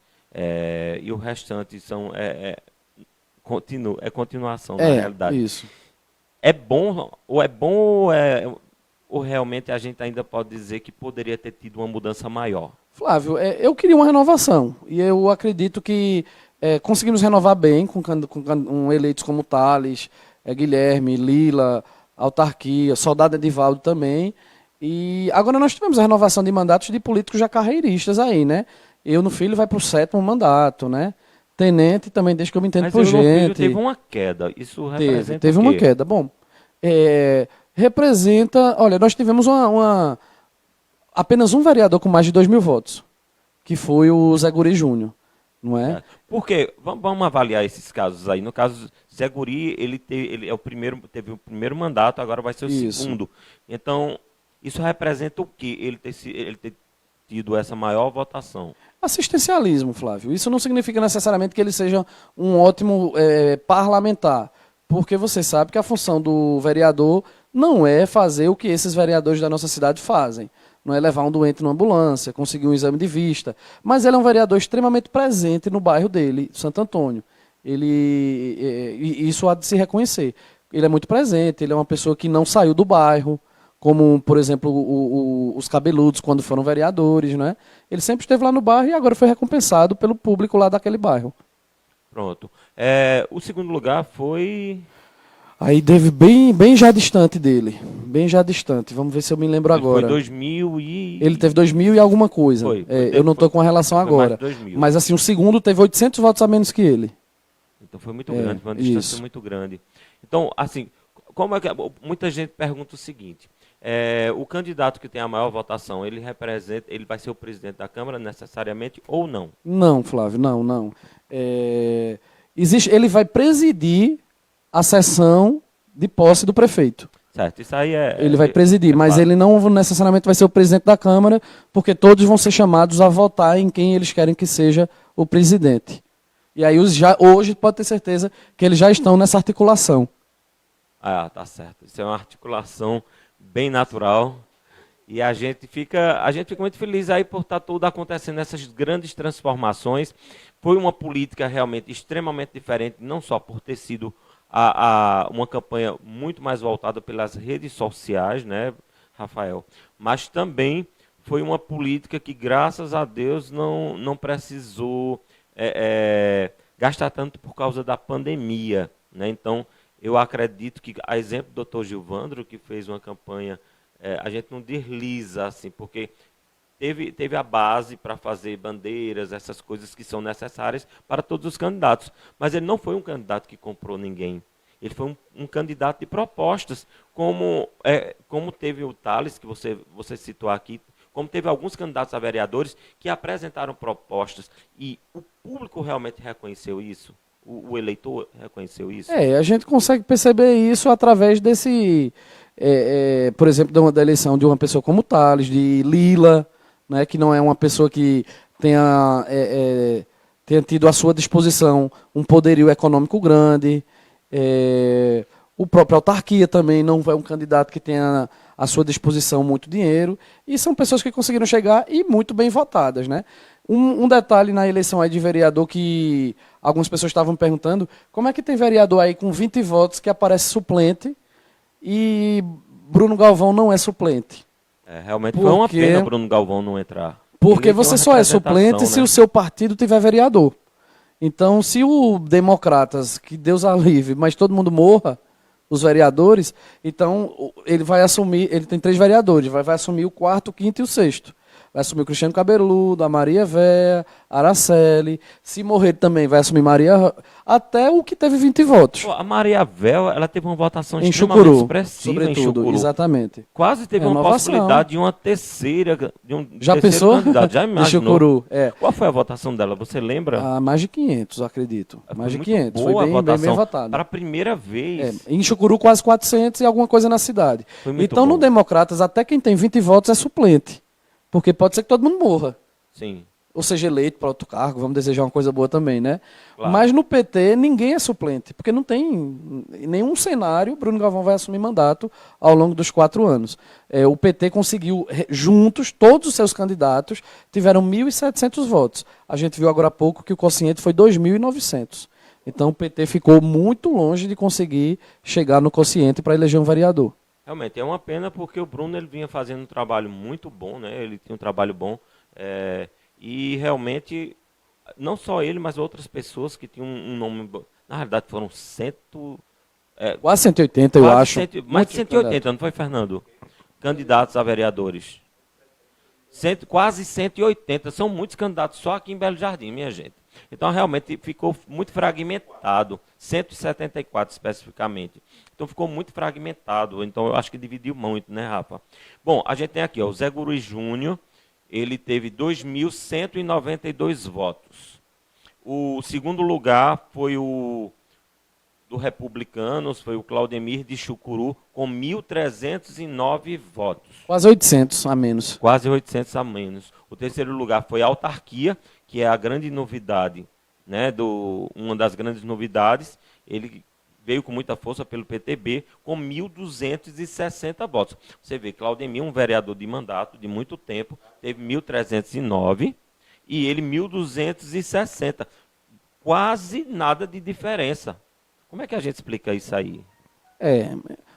e o restante são continuação na realidade. Isso. É bom ou realmente a gente ainda pode dizer que poderia ter tido uma mudança maior? Flávio, eu queria uma renovação. E eu acredito que conseguimos renovar bem com eleitos como Tales, Guilherme, Lila, autarquia, soldado Edivaldo também. E agora nós tivemos a renovação de mandatos de políticos já carreiristas aí, né? Eu no Filho vai para o 7º mandato, né? Tenente também, desde que eu me entendo por gente. Mas o Filho teve uma queda. Isso representa Teve uma queda. Bom, representa... Olha, nós tivemos apenas um vereador com mais de 2.000 votos, que foi o Zé Guri Júnior, não é? Porque, vamos avaliar esses casos aí. No caso, Zé Guri, ele teve o primeiro mandato, agora vai ser o segundo. Então, isso representa o quê? Ele ter tido essa maior votação? Assistencialismo, Flávio. Isso não significa necessariamente que ele seja um ótimo parlamentar, porque você sabe que a função do vereador não é fazer o que esses vereadores da nossa cidade fazem. Não é levar um doente numa ambulância, conseguir um exame de vista. Mas ele é um vereador extremamente presente no bairro dele, Santo Antônio. Isso há de se reconhecer. Ele é muito presente, ele é uma pessoa que não saiu do bairro, como, por exemplo, os cabeludos, quando foram vereadores, né? Ele sempre esteve lá no bairro e agora foi recompensado pelo público lá daquele bairro. Pronto. O segundo lugar foi... Aí teve bem já distante dele. Bem já distante. Vamos ver se eu me lembro agora. Foi 2000 e... Ele teve 2000 e alguma coisa. Eu não estou com a relação agora. Mas assim, o segundo teve 800 votos a menos que ele. Então foi muito grande, foi uma distância muito grande. Então, assim, como é que muita gente pergunta o seguinte: o candidato que tem a maior votação, ele vai ser o presidente da Câmara necessariamente ou não? Não, Flávio, não. Ele vai presidir a sessão de posse do prefeito. Certo, isso aí ele vai presidir, mas claro. Ele não necessariamente vai ser o presidente da Câmara, porque todos vão ser chamados a votar em quem eles querem que seja o presidente. E aí hoje pode ter certeza que eles já estão nessa articulação. Ah, tá certo. Isso é uma articulação bem natural. E a gente fica muito feliz aí por estar tudo acontecendo, essas grandes transformações. Foi uma política realmente extremamente diferente, não só por ter sido uma campanha muito mais voltada pelas redes sociais, né, Rafael? Mas também foi uma política que, graças a Deus, não precisou gastar tanto por causa da pandemia, né? Então, eu acredito que, a exemplo do Dr. Gilvandro, que fez uma campanha, a gente não desliza, assim, porque teve a base para fazer bandeiras, essas coisas que são necessárias para todos os candidatos. Mas ele não foi um candidato que comprou ninguém. Ele foi um candidato de propostas, como teve o Thales, que você citou aqui, como teve alguns candidatos a vereadores que apresentaram propostas e o público realmente reconheceu isso, o eleitor reconheceu isso. A gente consegue perceber isso através desse, por exemplo, da eleição de uma pessoa como o Thales, de Lila, né, que não é uma pessoa que tenha tido à sua disposição um poderio econômico grande. O próprio Autarquia também não é um candidato que tenha à sua disposição muito dinheiro, e são pessoas que conseguiram chegar e muito bem votadas, né? Um detalhe na eleição aí de vereador que algumas pessoas estavam perguntando: como é que tem vereador aí com 20 votos que aparece suplente e Bruno Galvão não é suplente? Realmente foi uma pena Bruno Galvão não entrar. Porque você só é suplente, né, se o seu partido tiver vereador. Então, se o Democratas, que Deus a livre, mas todo mundo morra, os vereadores, então ele vai assumir, ele tem 3 vereadores, vai assumir o 4º, o 5º e o 6º. Vai assumir o Cristiano Cabeludo, a Maria Véia, Araceli. Se morrer também, vai assumir Maria, até o que teve 20 votos. A Maria Véia, ela teve uma votação em extremamente Chucuru, expressiva em Chucuru. Exatamente. Quase teve uma possibilidade de uma terceira, já pensou? Candidato. Já imaginou? De Chucuru, Qual foi a votação dela? Você lembra? Mais de 500, acredito. Mais de 500. Boa, foi bem votado. Para a primeira vez. Em Chucuru, quase 400 e alguma coisa na cidade. Então, no Democratas, até quem tem 20 votos é suplente. Porque pode ser que todo mundo morra. Sim. Ou seja eleito para outro cargo, vamos desejar uma coisa boa também, né? Claro. Mas no PT ninguém é suplente, porque não tem nenhum cenário. Bruno Galvão vai assumir mandato ao longo dos 4 anos. O PT conseguiu, juntos, todos os seus candidatos tiveram 1.700 votos. A gente viu agora há pouco que o quociente foi 2.900. Então o PT ficou muito longe de conseguir chegar no quociente para eleger um vereador. Realmente, é uma pena porque o Bruno ele vinha fazendo um trabalho muito bom, né? Ele tinha um trabalho bom e realmente, não só ele, mas outras pessoas que tinham um nome... Na realidade, foram quase 180, eu acho. Mais de 180, não foi, Fernando? Candidatos a vereadores. Quase 180, são muitos candidatos só aqui em Belo Jardim, minha gente. Então, realmente, ficou muito fragmentado, 174 especificamente. Então, ficou muito fragmentado. Então, eu acho que dividiu muito, né, Rafa? Bom, a gente tem aqui, ó, o Zé Gurui Júnior, ele teve 2.192 votos. O segundo lugar foi o do Republicanos, foi o Claudemir de Chucuru, com 1.309 votos. Quase 800 a menos. Quase 800 a menos. O terceiro lugar foi a Autarquia, que é a grande novidade, né, uma das grandes novidades, ele veio com muita força pelo PTB, com 1.260 votos. Você vê, Claudemir, um vereador de mandato de muito tempo, teve 1.309 e ele 1.260. Quase nada de diferença. Como é que a gente explica isso aí?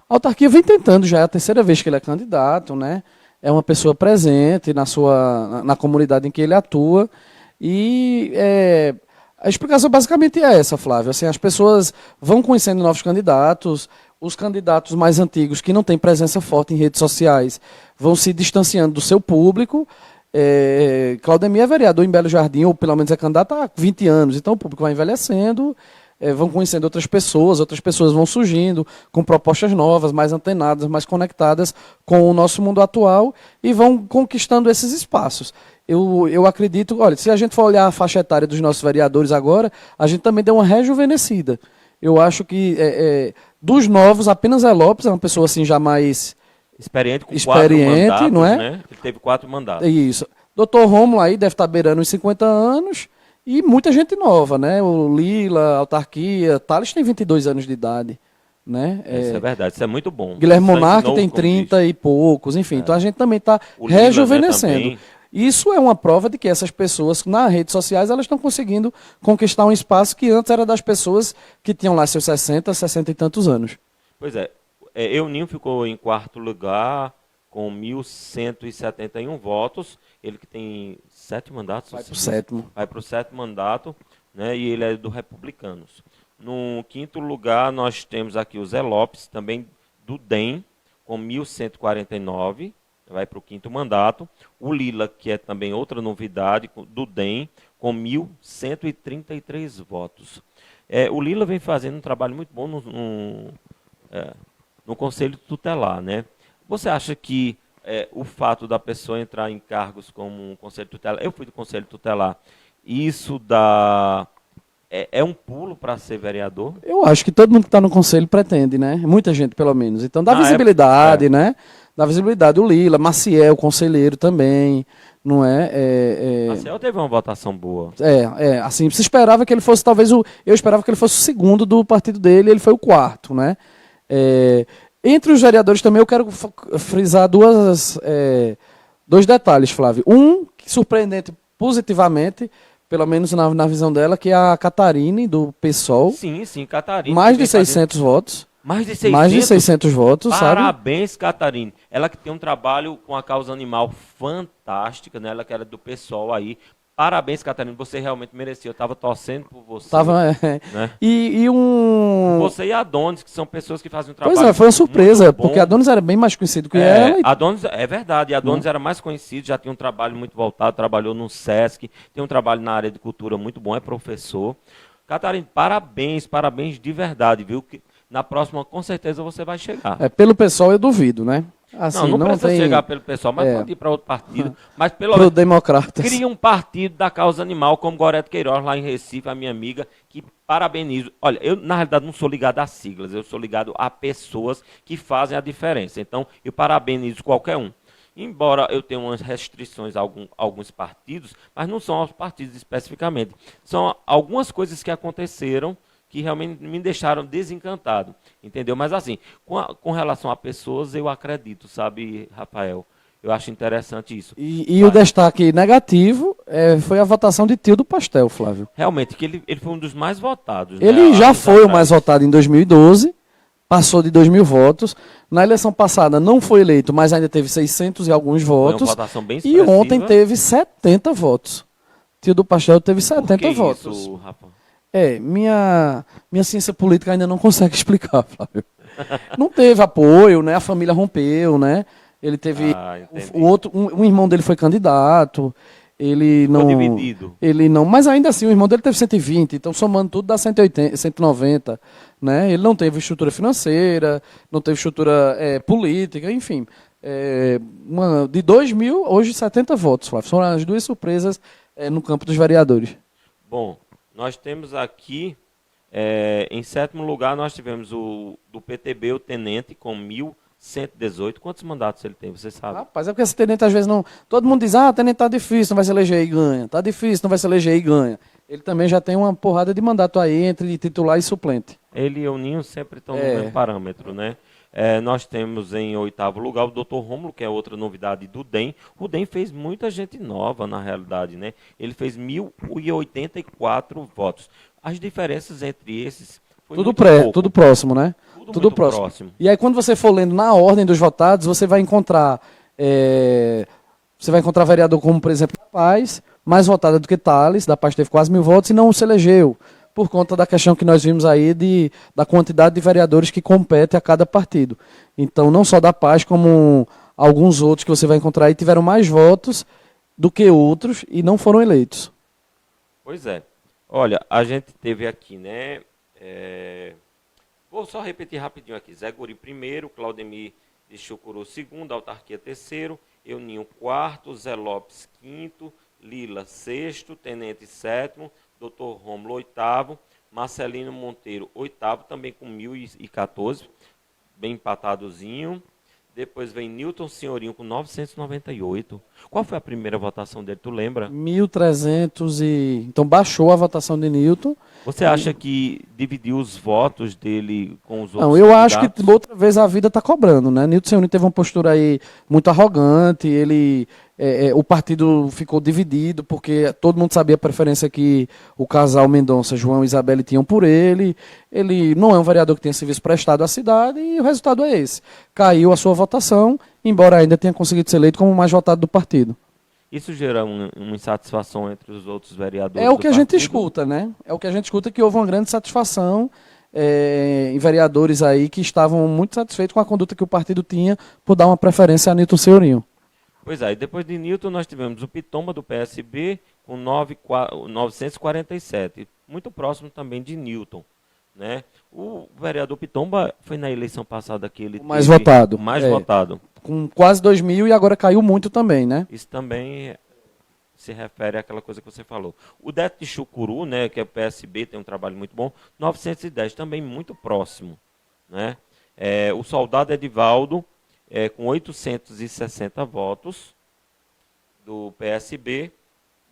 A autarquia vem tentando, já é a terceira vez que ele é candidato, né? É uma pessoa presente na comunidade em que ele atua. E a explicação basicamente é essa, Flávio. Assim, as pessoas vão conhecendo novos candidatos, os candidatos mais antigos que não têm presença forte em redes sociais vão se distanciando do seu público. Claudemir é vereador em Belo Jardim, ou pelo menos é candidato há 20 anos, então o público vai envelhecendo, vão conhecendo outras pessoas vão surgindo com propostas novas, mais antenadas, mais conectadas com o nosso mundo atual e vão conquistando esses espaços. Eu acredito, olha, se a gente for olhar a faixa etária dos nossos vereadores agora, a gente também deu uma rejuvenescida. Eu acho que dos novos, apenas Zé Lopes é uma pessoa assim já mais experiente, com 4 mandatos, não é? Né? Ele teve 4 mandatos. Isso. Doutor Rômulo aí deve estar beirando os 50 anos e muita gente nova, né? O Lila, a autarquia, Thales tem 22 anos de idade, né? Isso é verdade, isso é muito bom. Guilherme Monarque tem 30 e poucos, enfim. Então a gente também está rejuvenescendo. Lila, né, isso é uma prova de que essas pessoas, nas redes sociais, elas estão conseguindo conquistar um espaço que antes era das pessoas que tinham lá seus 60 e tantos anos. Pois é. Euninho ficou em 4º lugar, com 1.171 votos. Ele que tem 7 mandatos. Vai para o 7º. Vai para o 7º mandato, né, e ele é do Republicanos. No 5º lugar, nós temos aqui o Zé Lopes, também do DEM, com 1.149, vai para o 5º mandato. O Lila, que é também outra novidade, do DEM, com 1.133 votos. O Lila vem fazendo um trabalho muito bom no Conselho Tutelar, né? Você acha que o fato da pessoa entrar em cargos como um Conselho Tutelar, eu fui do Conselho Tutelar, isso é um pulo para ser vereador? Eu acho que todo mundo que está no Conselho pretende, né? Muita gente, pelo menos. Então dá visibilidade, né? Dá visibilidade. O Lila, Maciel, conselheiro também, não é? Maciel teve uma votação boa. Assim, se esperava que ele fosse, talvez, eu esperava que ele fosse o 2º do partido dele, ele foi o 4º, né? Entre os vereadores também eu quero frisar dois detalhes, Flávio. Um, surpreendente positivamente, pelo menos na visão dela, que é a Catarine, do PSOL. Sim, Catarine. Mais de 600 votos. Mais de 600? Mais de 600 votos, Parabéns, sabe? Catarine. Ela que tem um trabalho com a causa animal fantástica, né? Ela que era do PSOL aí. Parabéns, Catarina, você realmente merecia. Eu estava torcendo por você. Né? E Você e a Adonis, que são pessoas que fazem um trabalho. Pois foi uma surpresa, porque a Adonis era bem mais conhecido que ela. Adonis, é verdade, a Adonis era mais conhecido, já tinha um trabalho muito voltado, trabalhou no SESC, tem um trabalho na área de cultura muito bom, é professor. Catarina, parabéns de verdade, viu? Que na próxima, com certeza, você vai chegar. Pelo pessoal, eu duvido, né? Assim, não precisa chegar pelo pessoal, mas pode ir para outro partido. Mas pelo menos Democratas. Cria um partido da causa animal, como Goreto Queiroz, lá em Recife, a minha amiga, que parabenizo. Olha, eu na realidade não sou ligado a siglas, eu sou ligado a pessoas que fazem a diferença. Então, eu parabenizo qualquer um. Embora eu tenha umas restrições a alguns partidos, mas não são aos partidos especificamente. São algumas coisas que aconteceram que realmente me deixaram desencantado, entendeu? Mas assim, com relação a pessoas, eu acredito, sabe, Rafael? Eu acho interessante isso. E o destaque negativo foi a votação de Tio do Pastel, Flávio. Realmente, que ele foi um dos mais votados. Ele já foi o mais votado em 2012, passou de 2.000 votos. Na eleição passada não foi eleito, mas ainda teve 600 e alguns votos. Foi uma votação bem expressiva. E ontem teve 70 votos. Tio do Pastel teve 70 votos. Isso, Rafa? Minha ciência política ainda não consegue explicar, Flávio. Não teve apoio, né? A família rompeu, né? Ele teve um irmão dele foi candidato. Ele não dividido. Ele não, mas ainda assim o irmão dele teve 120, então somando tudo dá 180, 190, né? Ele não teve estrutura financeira, não teve estrutura política, enfim. De 2.000, hoje 70 votos, Flávio. São as duas surpresas no campo dos vereadores. Bom, nós temos aqui, em 7º lugar, nós tivemos do PTB, o Tenente, com 118. Quantos mandatos ele tem, você sabe? Rapaz, é porque esse tenente às vezes não... Todo mundo diz, tenente tá difícil, não vai se eleger e ganha. Tá difícil, não vai se eleger e ganha. Ele também já tem uma porrada de mandato aí entre titular e suplente. Ele e o Ninho sempre estão no mesmo parâmetro, né? Nós temos em 8º lugar o Dr. Rômulo, que é outra novidade do DEM. O DEM fez muita gente nova, na realidade, né? Ele fez 1.084 votos. As diferenças entre esses foi muito pouco. Tudo próximo, né? Tudo próximo. E aí, quando você for lendo na ordem dos votados, você vai encontrar vereador como, por exemplo, da Paz, mais votada do que Tales, da Paz teve quase 1.000 votos e não se elegeu, por conta da questão que nós vimos aí da quantidade de vereadores que compete a cada partido. Então, não só da Paz, como alguns outros que você vai encontrar aí tiveram mais votos do que outros e não foram eleitos. Pois é. Olha, a gente teve aqui, né? Vou só repetir rapidinho aqui. Zé Guri primeiro, Claudemir de Chucuru segundo, Autarquia terceiro, Euninho quarto, Zé Lopes quinto, Lila sexto, Tenente sétimo, Dr. Rômulo oitavo, Marcelino Monteiro oitavo, também com 1.014, bem empatadozinho. Depois vem Newton Senhorinho com 998. Qual foi a primeira votação dele, tu lembra? 1.300 e... Então baixou a votação de Newton. Você acha que dividiu os votos dele com os outros Não, eu candidatos? acho que outra vez a vida está cobrando, né? Newton Senhorinho teve uma postura aí muito arrogante, o partido ficou dividido, porque todo mundo sabia a preferência que o casal Mendonça, João e Isabelle tinham por ele. Ele não é um vereador que tenha serviço prestado à cidade e o resultado é esse. Caiu a sua votação, embora ainda tenha conseguido ser eleito como o mais votado do partido. Isso gera uma insatisfação entre os outros vereadores? É o que a gente escuta, né? É o que a gente escuta, que houve uma grande satisfação em vereadores aí que estavam muito satisfeitos com a conduta que o partido tinha por dar uma preferência a Newton Senhorinho. Pois é, e depois de Newton nós tivemos o Pitomba do PSB com 947, muito próximo também de Newton, né? O vereador Pitomba foi na eleição passada que ele mais votado. Votado. Com quase 2.000 e agora caiu muito também, né? Isso também se refere àquela coisa que você falou. O Deto de Chucuru, né, que é o PSB, tem um trabalho muito bom, 910, também muito próximo, né? O soldado Edivaldo, com 860 votos, do PSB,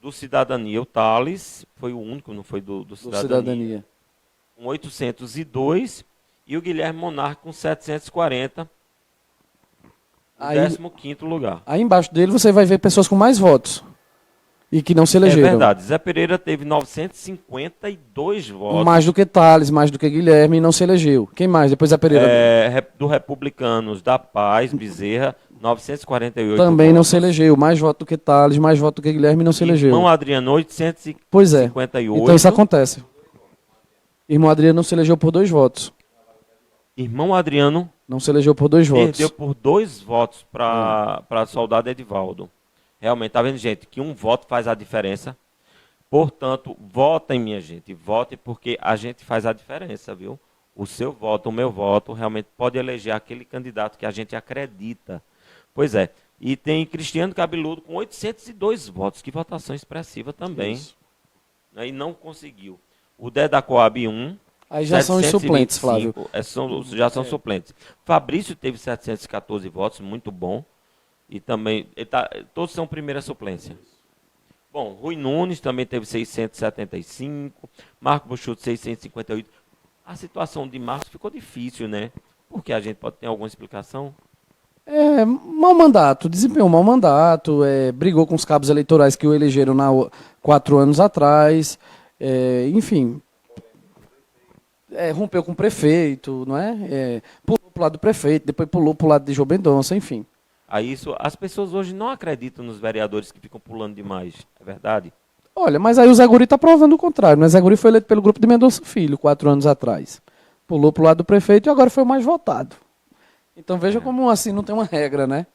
do Cidadania, o Tales, foi o único, não foi do Cidadania. Com 802, e o Guilherme Monarca com 740, aí, 15º lugar. Aí embaixo dele você vai ver pessoas com mais votos e que não se elegeram. É verdade, Zé Pereira teve 952 votos. Mais do que Tales, mais do que Guilherme, e não se elegeu. Quem mais? Depois Zé Pereira. Do Republicanos da Paz, Bezerra, 948 também votos. não se elegeu. Mais voto do que Tales, mais voto do que Guilherme, não se elegeu. Irmão Adriano, 858. Pois é. Então isso acontece. Irmão Adriano não se elegeu por 2 votos. Irmão Adriano não se elegeu por 2 votos. Perdeu por 2 votos para soldado Edivaldo. Realmente, tá vendo, gente, que um voto faz a diferença. Portanto, votem, minha gente. Votem porque a gente faz a diferença, viu? O seu voto, o meu voto, realmente pode eleger aquele candidato que a gente acredita. Pois é. E tem Cristiano Cabeludo com 802 votos. Que votação expressiva também. Isso. E não conseguiu. O Dé da Coab 1. Aí já são os suplentes, Flávio. Já são suplentes. Fabrício teve 714 votos, muito bom. E também, todos são primeira suplência. Bom, Rui Nunes também teve 675, Marco Buchuto 658. A situação de Marcos ficou difícil, né? Porque a gente pode ter alguma explicação? Mau mandato, desempenhou um mau mandato, brigou com os cabos eleitorais que o elegeram 4 anos atrás, enfim... rompeu com o prefeito, não é? Pulou para o lado do prefeito, depois pulou para o lado de João Mendonça, enfim. As pessoas hoje não acreditam nos vereadores que ficam pulando demais, é verdade? Olha, mas aí o Zé Guri está provando o contrário, né? O Zé Guri foi eleito pelo grupo de Mendonça Filho, 4 anos atrás. Pulou para o lado do prefeito e agora foi o mais votado. Então veja como assim não tem uma regra, né?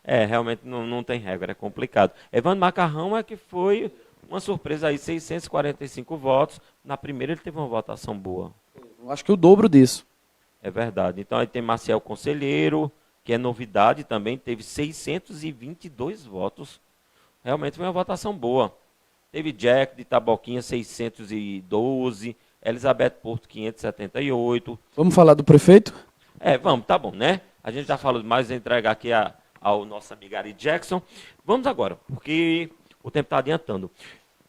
Realmente não tem regra, é complicado. Evandro Macarrão é que foi uma surpresa aí, 645 votos. Na primeira ele teve uma votação boa. Eu acho que o dobro disso. É verdade. Então aí tem Marcel Conselheiro, que é novidade também, teve 622 votos. Realmente foi uma votação boa. Teve Jack de Taboquinha, 612, Elizabeth Porto, 578. Vamos falar do prefeito? Vamos, tá bom, né? A gente já falou demais, vou entregar aqui ao nosso amigo Ari Jackson. Vamos agora, porque o tempo está adiantando.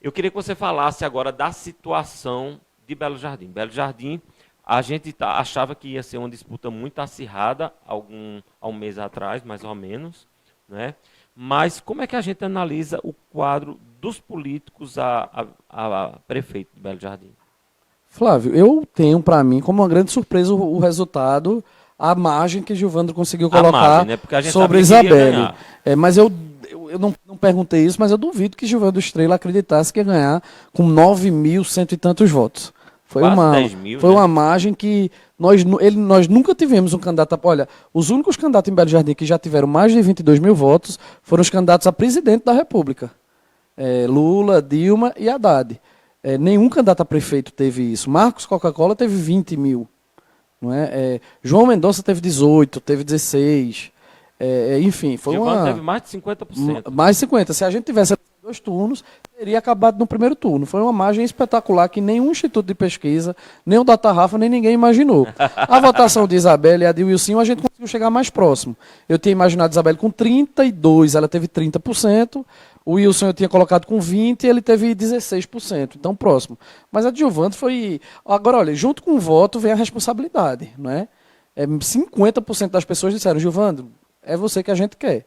Eu queria que você falasse agora da situação de Belo Jardim. Belo Jardim, a gente achava que ia ser uma disputa muito acirrada há um mês atrás, mais ou menos, né? Mas como é que a gente analisa o quadro dos políticos a prefeito de Belo Jardim? Flávio, eu tenho para mim como uma grande surpresa o resultado, a margem que Gilvandro conseguiu colocar margem, né? Porque a gente sobre sabia que ia Isabelle. ganhar. Mas eu não perguntei isso, mas eu duvido que Gilvandro Estrela acreditasse que ia ganhar com 9.100 e tantos votos. Foi Quase 10 mil, foi né? uma margem que nós nunca tivemos um candidato. Olha, os únicos candidatos em Belo Jardim que já tiveram mais de 22 mil votos foram os candidatos a presidente da República. Lula, Dilma e Haddad. Nenhum candidato a prefeito teve isso. Marcos Coca-Cola teve 20 mil. Não é? João Mendonça teve 18, teve 16. Enfim, foi Gilvandro uma... teve mais de 50%. Mais de 50%. Se a gente tivesse 2 turnos, teria acabado no primeiro turno. Foi uma margem espetacular que nenhum instituto de pesquisa, nem o Data Rafa, nem ninguém imaginou. A votação de Isabelle e a de Wilson, a gente conseguiu chegar mais próximo. Eu tinha imaginado Isabelle com 32%, ela teve 30%. O Wilson eu tinha colocado com 20% e ele teve 16%. Então, próximo. Mas a de Gilvandro foi... Agora, olha, junto com o voto vem a responsabilidade. Não é? 50% das pessoas disseram, Gilvandro, é você que a gente quer.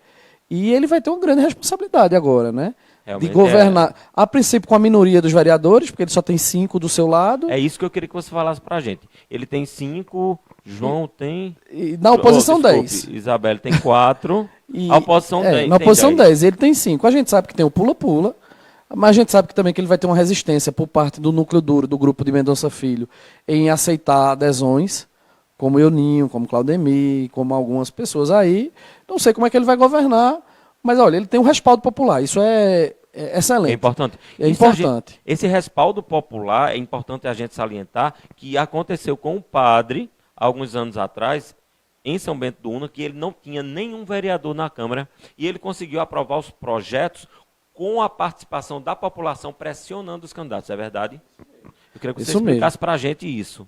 E ele vai ter uma grande responsabilidade agora, né? Realmente De governar, a princípio com a minoria dos vereadores, porque ele só tem 5 do seu lado. É isso que eu queria que você falasse pra gente. Ele tem 5, João tem... E na oposição, desculpe, 10. Isabelle tem 4, E, a oposição tem na oposição 10. 10, ele tem 5. A gente sabe que tem o pula-pula, mas a gente sabe que também que ele vai ter uma resistência por parte do núcleo duro do grupo de Mendonça Filho em aceitar adesões, como Euninho, como Claudemir, como algumas pessoas aí. Não sei como é que ele vai governar, mas olha, ele tem um respaldo popular. Isso é excelente. É importante. É importante. Esse respaldo popular, é importante a gente salientar que aconteceu com o padre, alguns anos atrás, em São Bento do Una, que ele não tinha nenhum vereador na Câmara e ele conseguiu aprovar os projetos com a participação da população pressionando os candidatos. É verdade? Eu queria que você explicasse para a gente isso.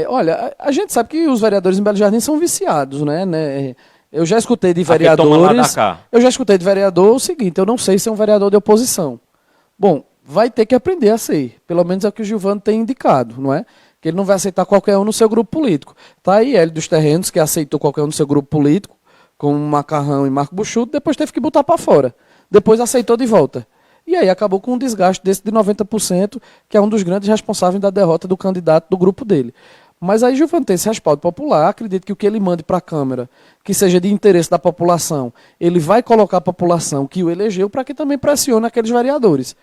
Olha, a gente sabe que os vereadores em Belo Jardim são viciados, né? Eu já escutei de Aquele toma lá da vereadores. cá. Eu já escutei de vereador o seguinte: eu não sei se é um vereador de oposição. Bom, vai ter que aprender a ser. Pelo menos é o que o Gilvandro tem indicado, não é? Que ele não vai aceitar qualquer um no seu grupo político. Tá aí Hélio dos Terrenos, que aceitou qualquer um no seu grupo político, como Macarrão e Marco Buchuto, depois teve que botar para fora. Depois aceitou de volta. E aí acabou com um desgaste desse de 90%, que é um dos grandes responsáveis da derrota do candidato do grupo dele. Mas aí Gilvandro tem esse respaldo popular, acredito que o que ele mande para a Câmara, que seja de interesse da população, ele vai colocar a população que o elegeu para que também pressione aqueles vereadores.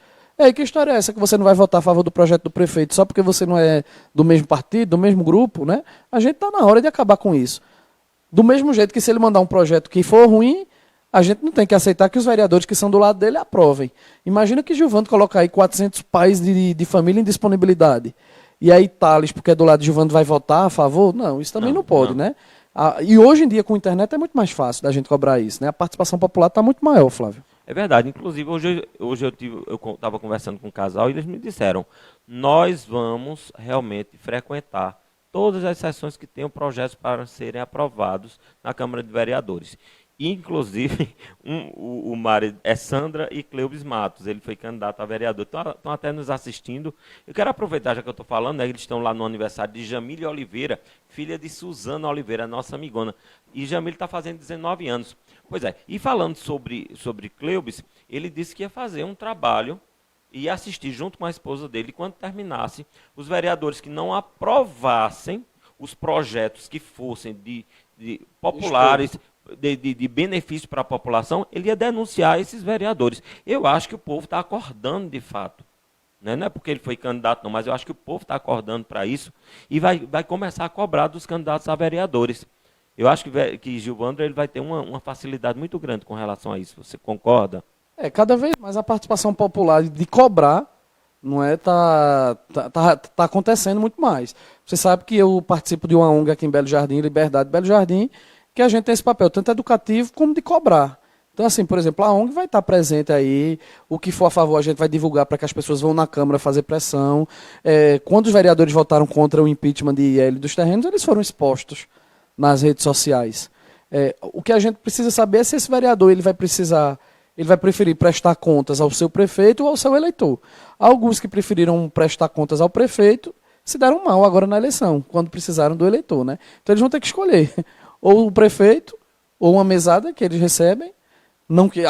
Que história é essa que você não vai votar a favor do projeto do prefeito só porque você não é do mesmo partido, do mesmo grupo, né? A gente está na hora de acabar com isso. Do mesmo jeito que se ele mandar um projeto que for ruim, a gente não tem que aceitar que os vereadores que são do lado dele aprovem. Imagina que Gilvandro colocar aí 400 pais de família em disponibilidade. E aí Thales, porque é do lado de Gilvandro, vai votar a favor? Não, isso também não pode, né? E hoje em dia, com a internet, é muito mais fácil da gente cobrar isso, né? A participação popular está muito maior, Flávio. É verdade. Inclusive, hoje eu estava conversando com um casal e eles me disseram, nós vamos realmente frequentar todas as sessões que tenham projetos para serem aprovados na Câmara de Vereadores. Inclusive, o marido é Sandra e Cleubis Matos, ele foi candidato a vereador, estão até nos assistindo. Eu quero aproveitar, já que eu estou falando, né, eles estão lá no aniversário de Jamile Oliveira, filha de Suzana Oliveira, nossa amigona. E Jamile está fazendo 19 anos. Pois é, e falando sobre Cleubis, ele disse que ia fazer um trabalho e assistir junto com a esposa dele, quando terminasse, os vereadores que não aprovassem os projetos que fossem de populares, de benefício para a população, ele ia denunciar esses vereadores. Eu acho que o povo está acordando de fato. Não é porque ele foi candidato, não, mas eu acho que o povo está acordando para isso e vai começar a cobrar dos candidatos a vereadores. Eu acho que Gilvandro ele vai ter uma facilidade muito grande com relação a isso. Você concorda? Cada vez mais a participação popular de cobrar não é tá acontecendo muito mais. Você sabe que eu participo de uma ONG aqui em Belo Jardim, Liberdade Belo Jardim, que a gente tem esse papel tanto educativo como de cobrar. Então, assim, por exemplo, a ONG vai estar presente aí, o que for a favor a gente vai divulgar para que as pessoas vão na Câmara fazer pressão. Quando os vereadores votaram contra o impeachment de Hélio dos Terrenos, eles foram expostos nas redes sociais. O que a gente precisa saber é se esse vereador ele vai preferir prestar contas ao seu prefeito ou ao seu eleitor. Alguns que preferiram prestar contas ao prefeito se deram mal agora na eleição, quando precisaram do eleitor, né? Então eles vão ter que escolher ou o prefeito ou uma mesada que eles recebem.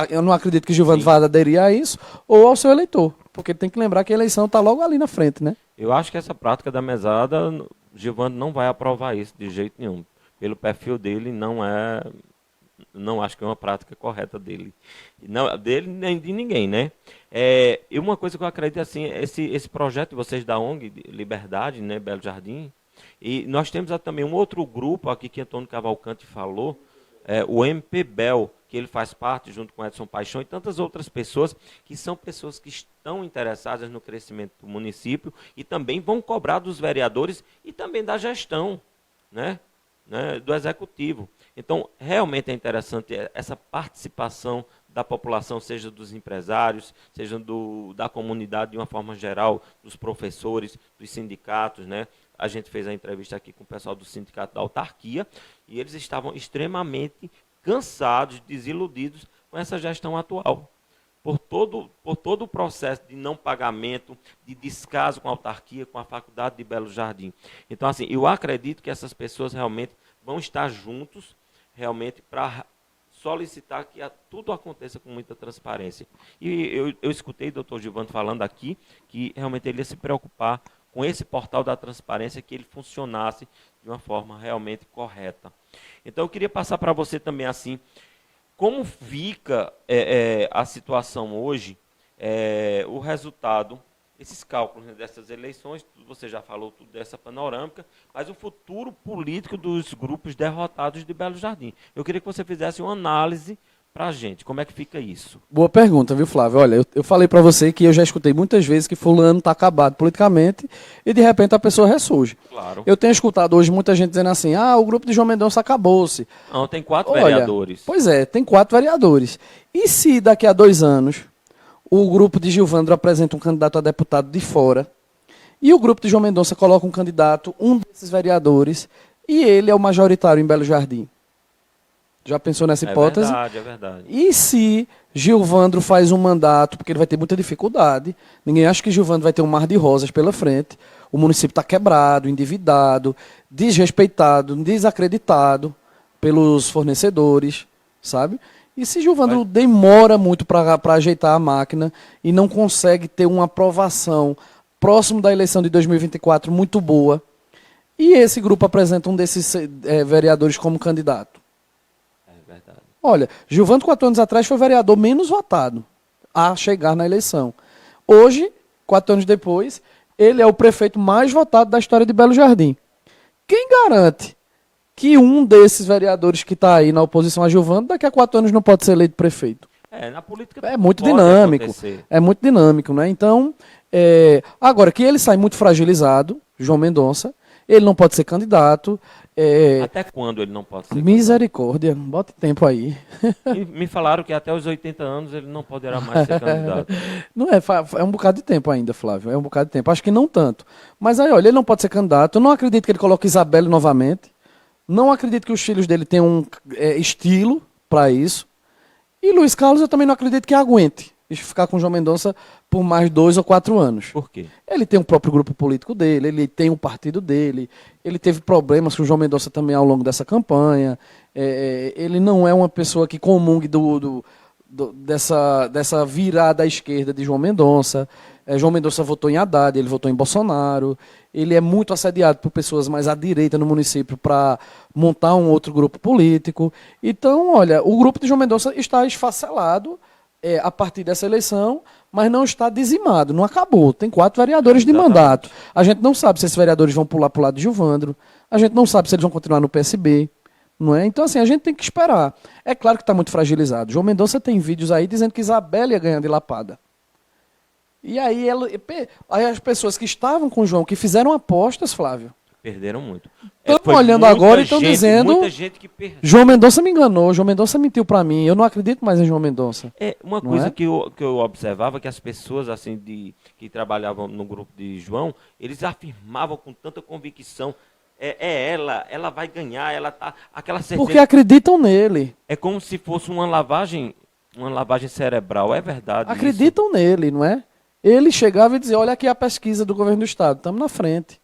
Eu não acredito que Gilvandro vá aderir a isso, ou ao seu eleitor, porque tem que lembrar que a eleição está logo ali na frente, né? Eu acho que essa prática da mesada, Gilvandro não vai aprovar isso de jeito nenhum. Pelo perfil dele, não acho que é uma prática correta dele. Não, dele nem de ninguém, né? E uma coisa que eu acredito assim, esse projeto de vocês da ONG, Liberdade, né, Belo Jardim, e nós temos também um outro grupo aqui que Antônio Cavalcante falou, o MPBel, que ele faz parte, junto com Edson Paixão e tantas outras pessoas, que são pessoas que estão interessadas no crescimento do município e também vão cobrar dos vereadores e também da gestão, né, do executivo. Então, realmente é interessante essa participação da população, seja dos empresários, seja da comunidade de uma forma geral, dos professores, dos sindicatos, né? A gente fez a entrevista aqui com o pessoal do sindicato da autarquia e eles estavam extremamente cansados, desiludidos com essa gestão atual. Por todo o processo de não pagamento, de descaso com a autarquia, com a Faculdade de Belo Jardim. Então, assim, eu acredito que essas pessoas realmente vão estar juntos, realmente, para solicitar que tudo aconteça com muita transparência. E eu escutei o doutor Gilvandro falando aqui que realmente ele ia se preocupar com esse portal da transparência, que ele funcionasse de uma forma realmente correta. Então, eu queria passar para você também, assim, como fica a situação hoje, o resultado, esses cálculos, né, dessas eleições, você já falou tudo dessa panorâmica, mas o futuro político dos grupos derrotados de Belo Jardim. Eu queria que você fizesse uma análise para a gente. Como é que fica isso? Boa pergunta, viu, Flávio? Olha, eu falei para você que eu já escutei muitas vezes que fulano está acabado politicamente e de repente a pessoa ressurge. Claro. Eu tenho escutado hoje muita gente dizendo assim, o grupo de João Mendonça acabou-se. Não, tem 4 vereadores. Pois é, tem 4 vereadores. E se daqui a 2 anos o grupo de Gilvandro apresenta um candidato a deputado de fora e o grupo de João Mendonça coloca um candidato, um desses vereadores, e ele é o majoritário em Belo Jardim? Já pensou nessa hipótese? É verdade. E se Gilvandro faz um mandato, porque ele vai ter muita dificuldade, ninguém acha que Gilvandro vai ter um mar de rosas pela frente, o município está quebrado, endividado, desrespeitado, desacreditado pelos fornecedores, sabe? E se Gilvandro demora muito para ajeitar a máquina e não consegue ter uma aprovação próximo da eleição de 2024 muito boa, e esse grupo apresenta um desses vereadores como candidato? Verdade. Olha, Gilvandro 4 anos atrás foi o vereador menos votado a chegar na eleição. Hoje, 4 anos depois, ele é o prefeito mais votado da história de Belo Jardim. Quem garante que um desses vereadores que está aí na oposição a Gilvandro, daqui a 4 anos não pode ser eleito prefeito? Na política é muito pode dinâmico. acontecer. É muito dinâmico, né? Então, agora que ele sai muito fragilizado, João Mendonça, ele não pode ser candidato. Até quando ele não pode ser? Misericórdia, bota tempo aí. Me falaram que até os 80 anos ele não poderá mais ser candidato. Não é um bocado de tempo ainda, Flávio, é um bocado de tempo. Acho que não tanto. Mas aí, olha, ele não pode ser candidato. Eu não acredito que ele coloque Isabelle novamente. Não acredito que os filhos dele tenham um estilo para isso. E Luiz Carlos eu também não acredito que aguente ficar com João Mendonça por mais 2 ou 4 anos. Por quê? Ele tem um próprio grupo político dele, ele tem um partido dele, ele teve problemas com o João Mendonça também ao longo dessa campanha, ele não é uma pessoa que comungue dessa virada à esquerda de João Mendonça. João Mendonça votou em Haddad, ele votou em Bolsonaro, ele é muito assediado por pessoas mais à direita no município para montar um outro grupo político. Então, olha, o grupo de João Mendonça está esfacelado a partir dessa eleição, mas não está dizimado, não acabou. Tem 4 vereadores de mandato. A gente não sabe se esses vereadores vão pular para o lado de Gilvandro, a gente não sabe se eles vão continuar no PSB. Não é? Então, assim, a gente tem que esperar. É claro que está muito fragilizado. João Mendonça tem vídeos aí dizendo que Isabelle ia ganhar de lapada. E aí, aí as pessoas que estavam com o João, que fizeram apostas, Flávio, perderam muito. Estão olhando agora e estão dizendo, muita gente que perdeu. João Mendonça me enganou, João Mendonça mentiu para mim, eu não acredito mais em João Mendonça. Uma coisa que eu observava, que as pessoas assim que trabalhavam no grupo de João, eles afirmavam com tanta convicção, ela vai ganhar, ela tá, aquela certeza. Porque acreditam nele. É como se fosse uma lavagem cerebral, é verdade. Acreditam nele, não é? Ele chegava e dizia, olha aqui a pesquisa do governo do estado, estamos na frente.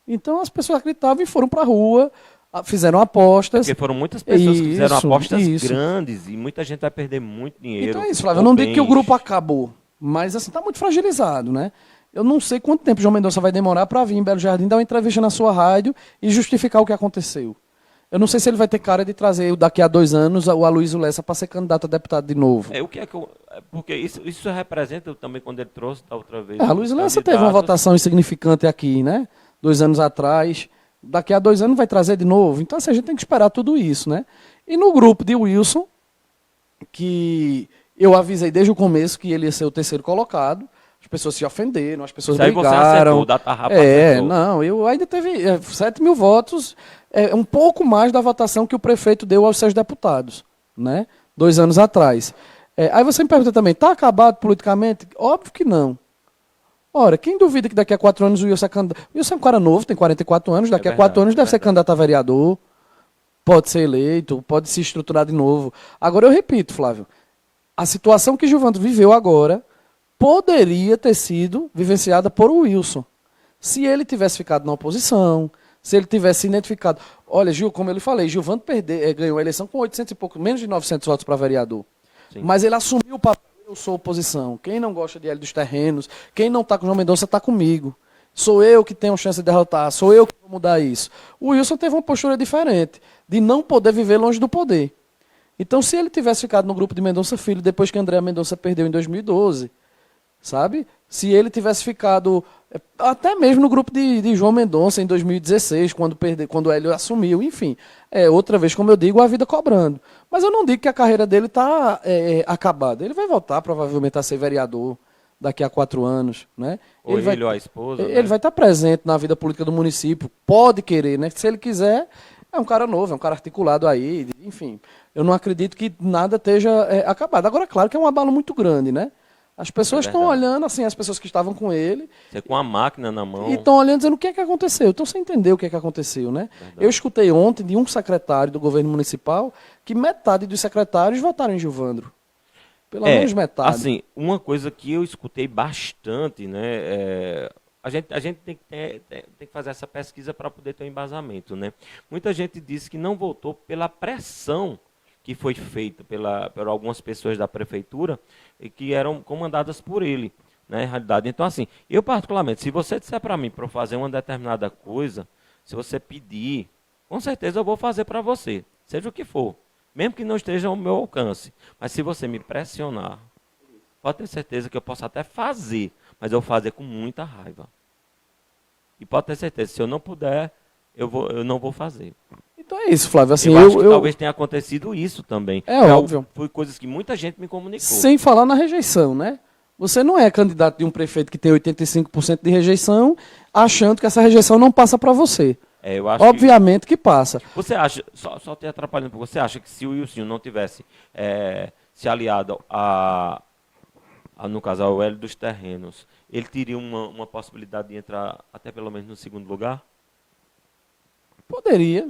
Então as pessoas acreditavam e foram para a rua, fizeram apostas. Porque foram muitas pessoas que fizeram apostas grandes e muita gente vai perder muito dinheiro. Então é isso, Flávio. Eu não digo que o grupo acabou, mas assim, está muito fragilizado, né? Eu não sei quanto tempo João Mendonça vai demorar para vir em Belo Jardim dar uma entrevista na sua rádio e justificar o que aconteceu. Eu não sei se ele vai ter cara de trazer daqui a 2 anos o Aloysio Lessa para ser candidato a deputado de novo. Porque isso representa também quando ele trouxe da outra vez. A Aloysio Lessa teve uma votação insignificante aqui, né? 2 anos atrás. Daqui a 2 anos vai trazer de novo. Então assim, a gente tem que esperar tudo isso, né? E no grupo de Wilson, que eu avisei desde o começo que ele ia ser o 3º colocado. As pessoas se ofenderam, as pessoas brigaram. Você acertou, o Data Rapa acertou. Não, eu ainda teve 7 mil votos, um pouco mais da votação que o prefeito deu aos seus deputados, né? 2 anos atrás. Aí você me pergunta também, está acabado politicamente? Óbvio que não. Ora, quem duvida que daqui a 4 anos o Wilson é candidato? O Wilson é um cara novo, tem 44 anos, daqui a 4 anos deve ser candidato a vereador, pode ser eleito, pode se estruturar de novo. Agora eu repito, Flávio, a situação que Gilvandro viveu agora poderia ter sido vivenciada por Wilson. Se ele tivesse ficado na oposição, se ele tivesse identificado... Olha, Gil, como eu lhe falei, Gilvandro ganhou a eleição com 800 e pouco, menos de 900 votos para vereador. Sim. Mas ele assumiu o papel, eu sou oposição. Quem não gosta de Hélio dos Terrenos, quem não está com João Mendonça está comigo. Sou eu que tenho chance de derrotar, sou eu que vou mudar isso. O Wilson teve uma postura diferente, de não poder viver longe do poder. Então, se ele tivesse ficado no grupo de Mendonça Filho, depois que André Mendonça perdeu em 2012... sabe? Se ele tivesse ficado até mesmo no grupo de João Mendonça em 2016, quando o Hélio assumiu, enfim. Outra vez, como eu digo, a vida cobrando. Mas eu não digo que a carreira dele está acabada. Ele vai voltar provavelmente a ser vereador daqui a 4 anos. Né? Ou ele ou a esposa. Ele vai estar presente na vida política do município, pode querer, né? Se ele quiser, é um cara novo, é um cara articulado aí, enfim. Eu não acredito que nada esteja acabado. Agora, claro que é um abalo muito grande, né? As pessoas estão olhando, assim, as pessoas que estavam com ele. Você com a máquina na mão. E estão olhando dizendo o que é que aconteceu. Então você entendeu o que é que aconteceu, né? Verdade. Eu escutei ontem de um secretário do governo municipal que metade dos secretários votaram em Gilvandro. Pelo menos metade. Assim, uma coisa que eu escutei bastante, né? A gente tem que fazer essa pesquisa para poder ter um embasamento, né? Muita gente disse que não votou pela pressão que foi feita por algumas pessoas da prefeitura e que eram comandadas por ele, né, em realidade. Então, assim, eu particularmente, se você disser para mim para fazer uma determinada coisa, se você pedir, com certeza eu vou fazer para você, seja o que for, mesmo que não esteja ao meu alcance. Mas se você me pressionar, pode ter certeza que eu posso até fazer, mas eu vou fazer com muita raiva. E pode ter certeza, se eu não puder, eu não vou fazer. Então é isso, Flávio. Assim, eu acho que talvez tenha acontecido isso também. Óbvio. Foi coisas que muita gente me comunicou. Sem falar na rejeição, né? Você não é candidato de um prefeito que tem 85% de rejeição, achando que essa rejeição não passa para você. Eu acho Obviamente que passa. Você acha, só te atrapalhando, você acha que se o Wilson não tivesse se aliado no caso, ao Hélio dos Terrenos, ele teria uma possibilidade de entrar até pelo menos no 2º lugar?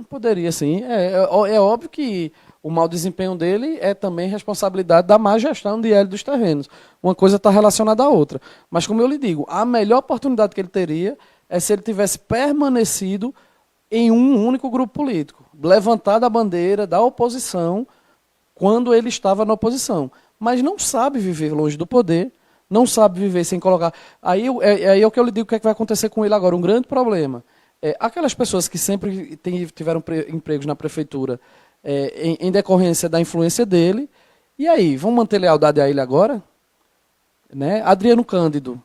Poderia sim. É óbvio que o mau desempenho dele é também responsabilidade da má gestão de Hélio dos Terrenos. Uma coisa está relacionada à outra. Mas, como eu lhe digo, a melhor oportunidade que ele teria é se ele tivesse permanecido em um único grupo político, levantado a bandeira da oposição quando ele estava na oposição. Mas não sabe viver longe do poder, não sabe viver sem colocar... Aí é o que eu lhe digo, o que é que vai acontecer com ele agora. Um grande problema. Aquelas pessoas que sempre tiveram empregos na prefeitura em decorrência da influência dele, e aí, vão manter lealdade a ele agora? Né? Adriano Cândido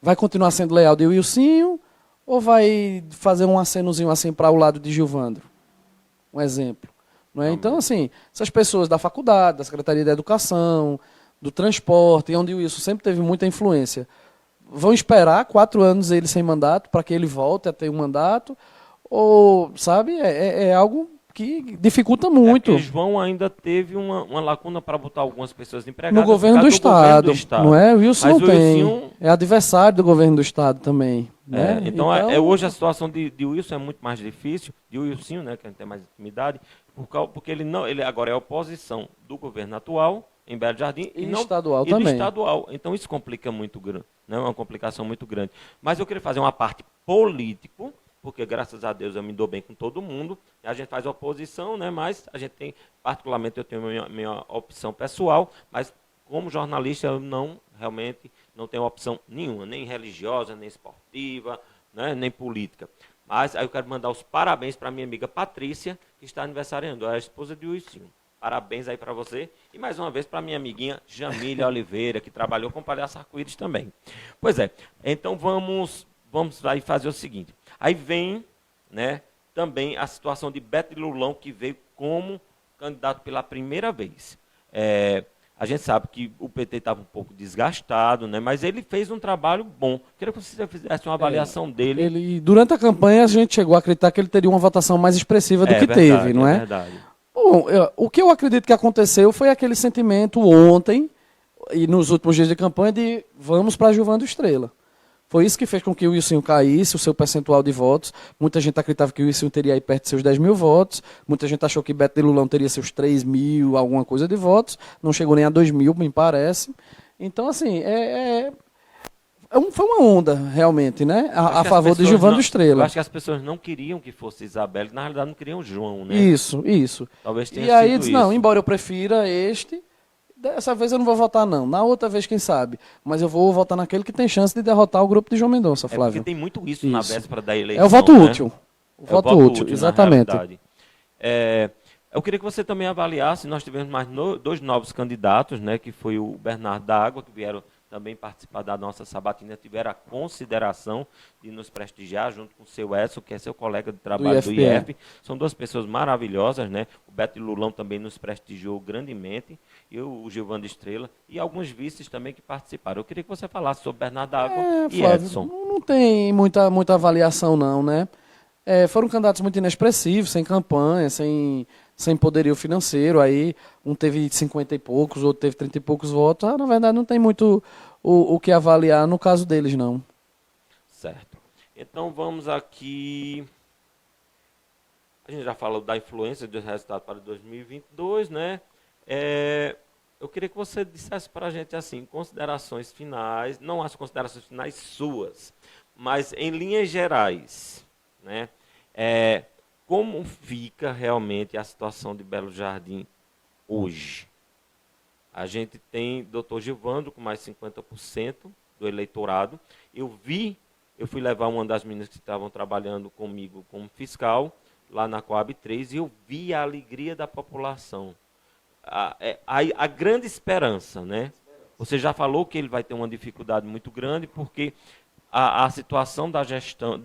vai continuar sendo leal de Wilsinho ou vai fazer um acenozinho assim para o lado de Gilvandro? Um exemplo. Não é? Então, assim, essas pessoas da faculdade, da Secretaria da Educação, do Transporte, onde o Wilson sempre teve muita influência, vão esperar 4 anos ele sem mandato para que ele volte a ter um mandato? Ou, sabe, é algo que dificulta muito. João ainda teve uma lacuna para botar algumas pessoas empregadas no governo do Estado. Não é? O Wilson não tem. é adversário do governo do estado também. Né? Então, hoje a situação de Wilson é muito mais difícil, de Wilson, né, que a gente tem mais intimidade, porque ele agora é oposição do governo atual, em Belo Jardim, E não, estadual e também. do estadual. Então isso complica muito, né, uma complicação muito grande. Mas eu queria fazer uma parte político, porque graças a Deus eu me dou bem com todo mundo, a gente faz oposição, né, mas a gente tem, particularmente eu tenho minha opção pessoal, mas como jornalista eu realmente não tenho opção nenhuma, nem religiosa, nem esportiva, né, nem política. Mas aí eu quero mandar os parabéns para minha amiga Patrícia, que está aniversariando, a esposa de Wilson. Parabéns aí para você. E mais uma vez para minha amiguinha Jamília Oliveira, que trabalhou com Palhaço Arco-Íris também. Pois é, então vamos aí fazer o seguinte. Aí vem, né, também a situação de Beto Lulão, que veio como candidato pela primeira vez. A gente sabe que o PT estava um pouco desgastado, né, mas ele fez um trabalho bom. Queria que você fizesse uma avaliação dele. Durante a campanha, a gente chegou a acreditar que ele teria uma votação mais expressiva do que verdade, teve, não é? É verdade. Bom, o que eu acredito que aconteceu foi aquele sentimento ontem e nos últimos dias de campanha de vamos para Gilvando Estrela. Foi isso que fez com que o Wilson caísse, o seu percentual de votos. Muita gente acreditava que o Wilson teria aí perto de seus 10 mil votos. Muita gente achou que Beto de Lulão teria seus 3 mil, alguma coisa de votos. Não chegou nem a 2 mil, me parece. Então, assim, foi uma onda, realmente, né? A favor de Gilvando Estrela. Eu acho que as pessoas não queriam que fosse Isabelle, na realidade não queriam João, né? Isso. Talvez tenha E aí sido disse, isso. não, embora eu prefira este, dessa vez eu não vou votar não. Na outra vez, quem sabe. Mas eu vou votar naquele que tem chance de derrotar o grupo de João Mendonça, Flávio. Porque tem muito isso na véspera da eleição. É o voto né? útil. O voto útil, exatamente. Eu queria que você também avaliasse, nós tivemos mais dois novos candidatos, né, que foi o Bernardo da Água, que vieram também participar da nossa sabatina, tiveram a consideração de nos prestigiar, junto com o seu Edson, que é seu colega de trabalho do IF. São duas pessoas maravilhosas, né? O Beto Lulão também nos prestigiou grandemente, e o Gilvando Estrela, e alguns vices também que participaram. Eu queria que você falasse sobre Bernardo da Água e Flávio, Edson. Não tem muita avaliação não, né? Foram candidatos muito inexpressivos, sem campanha, sem poderio financeiro, aí um teve 50 e poucos, outro teve 30 e poucos votos. Na verdade, não tem muito o que avaliar no caso deles, não. Certo. Então, vamos aqui... A gente já falou da influência dos resultados para 2022, né? Eu queria que você dissesse para a gente, assim, considerações finais, não as considerações finais suas, mas em linhas gerais, né? Como fica realmente a situação de Belo Jardim hoje? A gente tem Dr. Gilvando com mais 50% do eleitorado. Eu fui levar uma das meninas que estavam trabalhando comigo como fiscal, lá na Coab 3, e eu vi a alegria da população. A grande esperança, né? Você já falou que ele vai ter uma dificuldade muito grande, porque a situação da gestão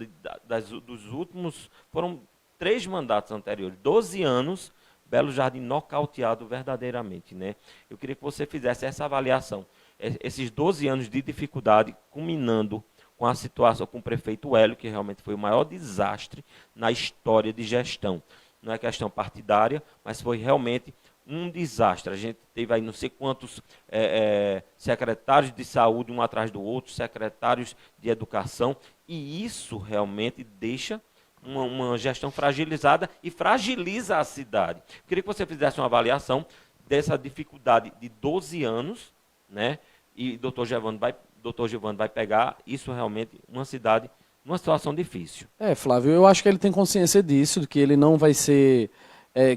dos últimos... Foram 3 mandatos anteriores, 12 anos, Belo Jardim nocauteado verdadeiramente, né? Eu queria que você fizesse essa avaliação. Esses 12 anos de dificuldade, culminando com a situação com o prefeito Hélio, que realmente foi o maior desastre na história de gestão. Não é questão partidária, mas foi realmente um desastre. A gente teve aí não sei quantos secretários de saúde, um atrás do outro, secretários de educação, e isso realmente deixa uma gestão fragilizada e fragiliza a cidade. Queria que você fizesse uma avaliação dessa dificuldade de 12 anos, né? E o Dr. Gilvando vai pegar isso realmente, uma cidade, numa situação difícil. Flávio, eu acho que ele tem consciência disso, de que ele não vai ser...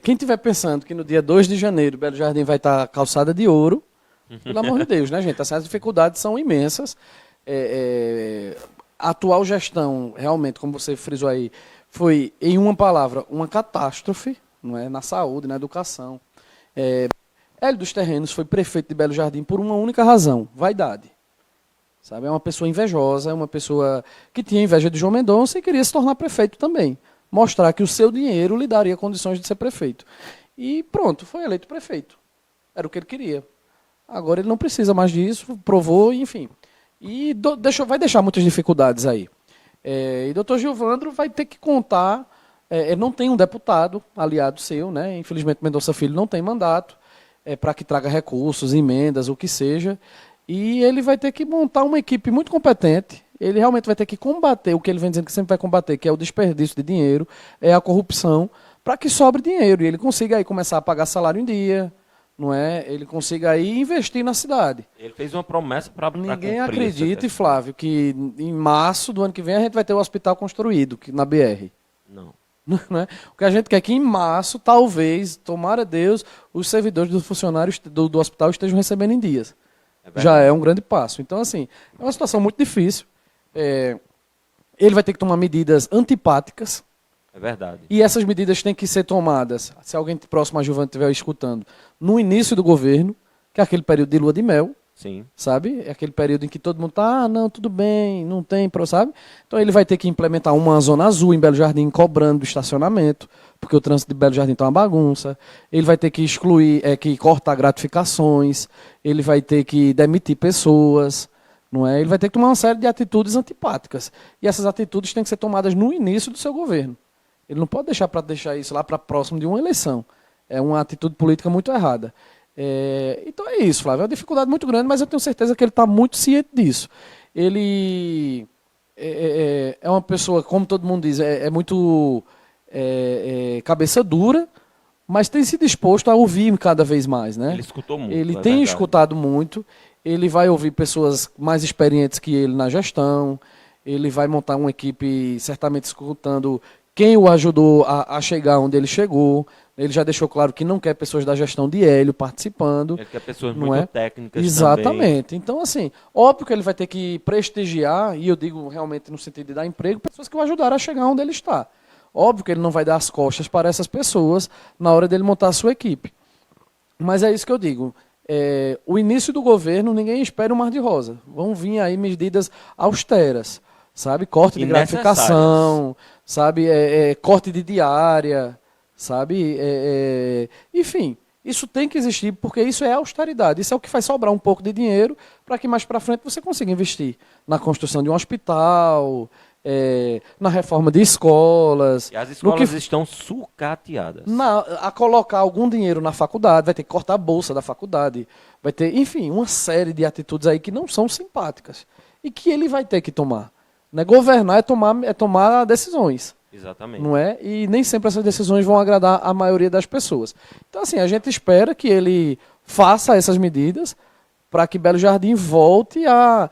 quem estiver pensando que no dia 2 de janeiro Belo Jardim vai estar calçada de ouro, pelo amor de Deus, né, gente? As dificuldades são imensas. A atual gestão, realmente, como você frisou aí, foi, em uma palavra, uma catástrofe, não é? Na saúde, na educação. Hélio dos Terrenos foi prefeito de Belo Jardim por uma única razão: vaidade. Sabe? É uma pessoa invejosa, é uma pessoa que tinha inveja de João Mendonça e queria se tornar prefeito também. Mostrar que o seu dinheiro lhe daria condições de ser prefeito. E pronto, foi eleito prefeito. Era o que ele queria. Agora ele não precisa mais disso, provou, enfim. E vai deixar muitas dificuldades aí. E doutor Gilvandro vai ter que contar, não tem um deputado aliado seu, né? Infelizmente Mendonça Filho não tem mandato, para que traga recursos, emendas, o que seja. E ele vai ter que montar uma equipe muito competente. Ele realmente vai ter que combater o que ele vem dizendo que sempre vai combater, que é o desperdício de dinheiro, é a corrupção, para que sobre dinheiro e ele consiga aí começar a pagar salário em dia, não é? Ele consiga aí investir na cidade. Ele fez uma promessa para Ninguém acredita, Flávio, que em março do ano que vem a gente vai ter o hospital construído na BR. Não. Não é? O que a gente quer é que em março, talvez, tomara Deus, os servidores dos funcionários do hospital estejam recebendo em dias. Já é um grande passo. Então, assim, é uma situação muito difícil. Ele vai ter que tomar medidas antipáticas. É verdade. E essas medidas têm que ser tomadas, se alguém próximo a Giovanni estiver escutando, no início do governo, que é aquele período de lua de mel. Sim. Sabe? É aquele período em que todo mundo tá, não, tudo bem, não tem, sabe? Então ele vai ter que implementar uma zona azul em Belo Jardim, cobrando do estacionamento, porque o trânsito de Belo Jardim tá uma bagunça. Ele vai ter que excluir, que cortar gratificações, ele vai ter que demitir pessoas, não é? Ele vai ter que tomar uma série de atitudes antipáticas. E essas atitudes têm que ser tomadas no início do seu governo. Ele não pode deixar isso lá para próximo de uma eleição. É uma atitude política muito errada. Então é isso, Flávio. É uma dificuldade muito grande, mas eu tenho certeza que ele está muito ciente disso. Ele é uma pessoa, como todo mundo diz, muito cabeça dura, mas tem se disposto a ouvir cada vez mais, né? Ele escutou muito. Ele tem escutado muito. Ele vai ouvir pessoas mais experientes que ele na gestão. Ele vai montar uma equipe, certamente escutando quem o ajudou a chegar onde ele chegou. Ele já deixou claro que não quer pessoas da gestão de Hélio participando. Ele quer pessoas muito técnicas. Exatamente. Também. Então, assim, óbvio que ele vai ter que prestigiar, e eu digo realmente no sentido de dar emprego, pessoas que o ajudaram a chegar onde ele está. Óbvio que ele não vai dar as costas para essas pessoas na hora dele montar a sua equipe. Mas é isso que eu digo. O início do governo, ninguém espera um mar de rosa. Vão vir aí medidas austeras, sabe? Corte de gratificação, sabe? Corte de diária, sabe? Enfim, isso tem que existir, porque isso é austeridade. Isso é o que faz sobrar um pouco de dinheiro para que mais para frente você consiga investir na construção de um hospital, na reforma de escolas. E as escolas estão sucateadas. A colocar algum dinheiro na faculdade, vai ter que cortar a bolsa da faculdade, vai ter, enfim, uma série de atitudes aí que não são simpáticas e que ele vai ter que tomar. Né? Governar é tomar decisões. Exatamente. Não é? E nem sempre essas decisões vão agradar a maioria das pessoas. Então, assim, a gente espera que ele faça essas medidas para que Belo Jardim volte a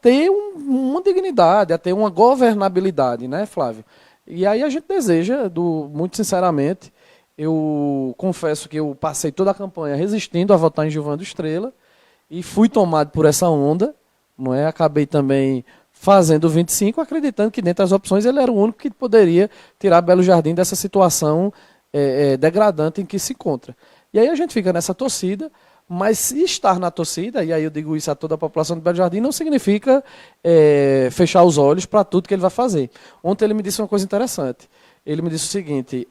ter uma dignidade, a ter uma governabilidade, né, Flávio? E aí a gente deseja, muito sinceramente, eu confesso que eu passei toda a campanha resistindo a votar em Gilvando Estrela e fui tomado por essa onda, não é? Acabei também fazendo 25, acreditando que dentre as opções ele era o único que poderia tirar Belo Jardim dessa situação degradante em que se encontra. E aí a gente fica nessa torcida, mas se estar na torcida, e aí eu digo isso a toda a população de Belo Jardim, não significa fechar os olhos para tudo que ele vai fazer. Ontem ele me disse uma coisa interessante. Ele me disse o seguinte,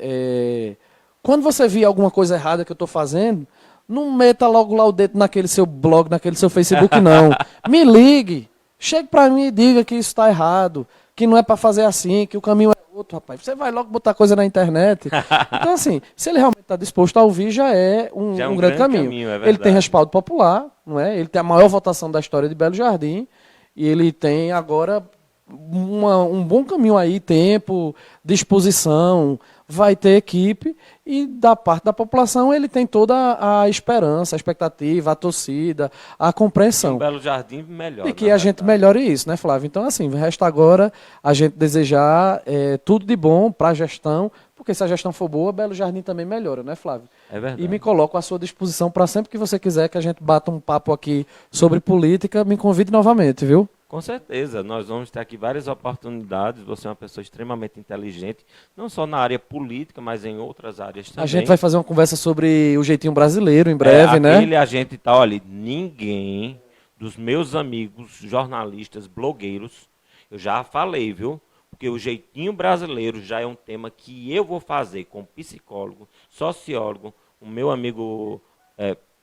quando você vir alguma coisa errada que eu estou fazendo, não meta logo lá o dedo naquele seu blog, naquele seu Facebook, não. Me ligue. Chegue para mim e diga que isso está errado, que não é para fazer assim, que o caminho é outro, rapaz. Você vai logo botar coisa na internet. Então, assim, se ele realmente está disposto a ouvir, já é um grande caminho. Ele tem respaldo popular, não é? Ele tem a maior votação da história de Belo Jardim, e ele tem agora um bom caminho aí, tempo, disposição, vai ter equipe, e da parte da população ele tem toda a esperança, a expectativa, a torcida, a compreensão. Um Belo Jardim melhor. E que a gente melhore isso, né, Flávio? Então, assim, resta agora a gente desejar tudo de bom para a gestão, porque se a gestão for boa, Belo Jardim também melhora, né, Flávio? É verdade. E me coloco à sua disposição para sempre que você quiser que a gente bata um papo aqui sobre política, me convide novamente, viu? Com certeza, nós vamos ter aqui várias oportunidades. Você é uma pessoa extremamente inteligente, não só na área política, mas em outras áreas também. A gente vai fazer uma conversa sobre o jeitinho brasileiro em breve, né? A gente tá, olha, ninguém dos meus amigos jornalistas, blogueiros, eu já falei, viu? Porque o jeitinho brasileiro já é um tema que eu vou fazer com psicólogo, sociólogo, o meu amigo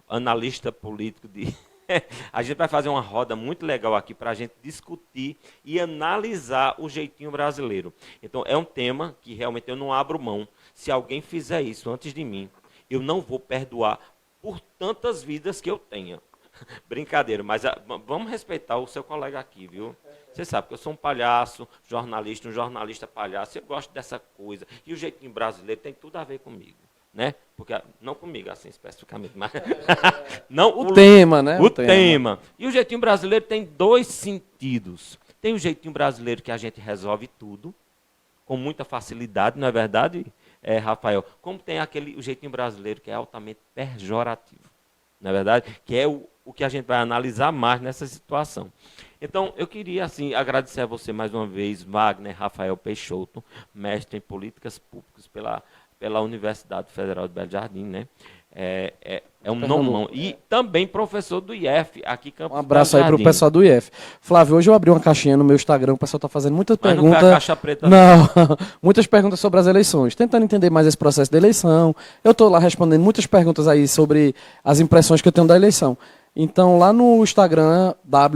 analista político de... A gente vai fazer uma roda muito legal aqui para a gente discutir e analisar o jeitinho brasileiro. Então, é um tema que realmente eu não abro mão. Se alguém fizer isso antes de mim, eu não vou perdoar por tantas vidas que eu tenha. Brincadeira, mas vamos respeitar o seu colega aqui, viu? Você sabe que eu sou um palhaço, um jornalista palhaço, eu gosto dessa coisa. E o jeitinho brasileiro tem tudo a ver comigo, né? Porque, não comigo, assim, especificamente, mas... não, O tema, né? O tema. E o jeitinho brasileiro tem dois sentidos. Tem o jeitinho brasileiro que a gente resolve tudo, com muita facilidade, não é verdade, Rafael? Como tem o jeitinho brasileiro que é altamente pejorativo, não é verdade? Que é o que a gente vai analisar mais nessa situação. Então, eu queria, assim, agradecer a você mais uma vez, Wagner Rafael Peixoto, mestre em Políticas Públicas pela Universidade Federal de Belo Jardim, né? É um nomão. E também professor do IF, aqui em Campos Um abraço aí para o pessoal do IF. Flávio, hoje eu abri uma caixinha no meu Instagram, o pessoal está fazendo muitas perguntas. Não foi a caixa preta, não. Muitas perguntas sobre as eleições, tentando entender mais esse processo de eleição. Eu estou lá respondendo muitas perguntas aí sobre as impressões que eu tenho da eleição. Então, lá no Instagram,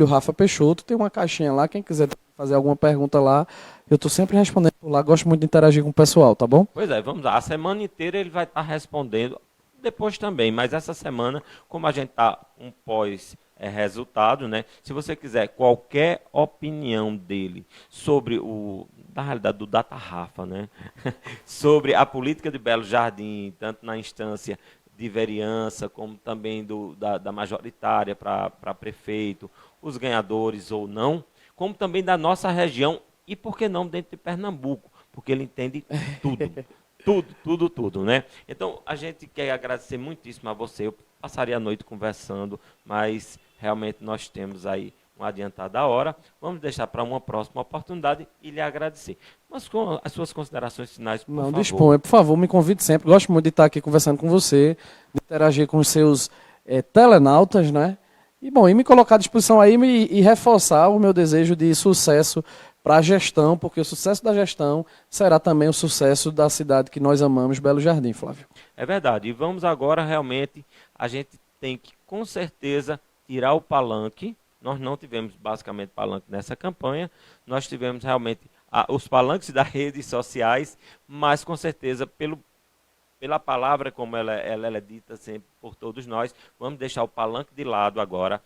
Rafa Peixoto, tem uma caixinha lá, quem quiser fazer alguma pergunta lá, eu estou sempre respondendo por lá, gosto muito de interagir com o pessoal, tá bom? Pois é, vamos lá. A semana inteira ele vai estar respondendo, depois também, mas essa semana, como a gente está um pós-resultado, né? Se você quiser qualquer opinião dele sobre na realidade, do Data Rafa, né? Sobre a política de Belo Jardim, tanto na instância de vereança, como também da majoritária para prefeito, os ganhadores ou não, como também da nossa região e, por que não, dentro de Pernambuco, porque ele entende tudo. Tudo, né? Então, a gente quer agradecer muitíssimo a você. Eu passaria a noite conversando, mas realmente nós temos aí um adiantado da hora. Vamos deixar para uma próxima oportunidade e lhe agradecer. Mas com as suas considerações finais, por favor. Não, disponha, por favor, me convide sempre. Gosto muito de estar aqui conversando com você, de interagir com os seus telenautas, né? E, bom, e me colocar à disposição aí e reforçar o meu desejo de sucesso para a gestão, porque o sucesso da gestão será também o sucesso da cidade que nós amamos, Belo Jardim, Flávio. É verdade. E vamos agora, realmente, a gente tem que, com certeza, tirar o palanque. Nós não tivemos, basicamente, palanque nessa campanha. Nós tivemos, realmente, os palanques das redes sociais, mas, com certeza, pela palavra, como ela é dita sempre por todos nós, vamos deixar o palanque de lado agora.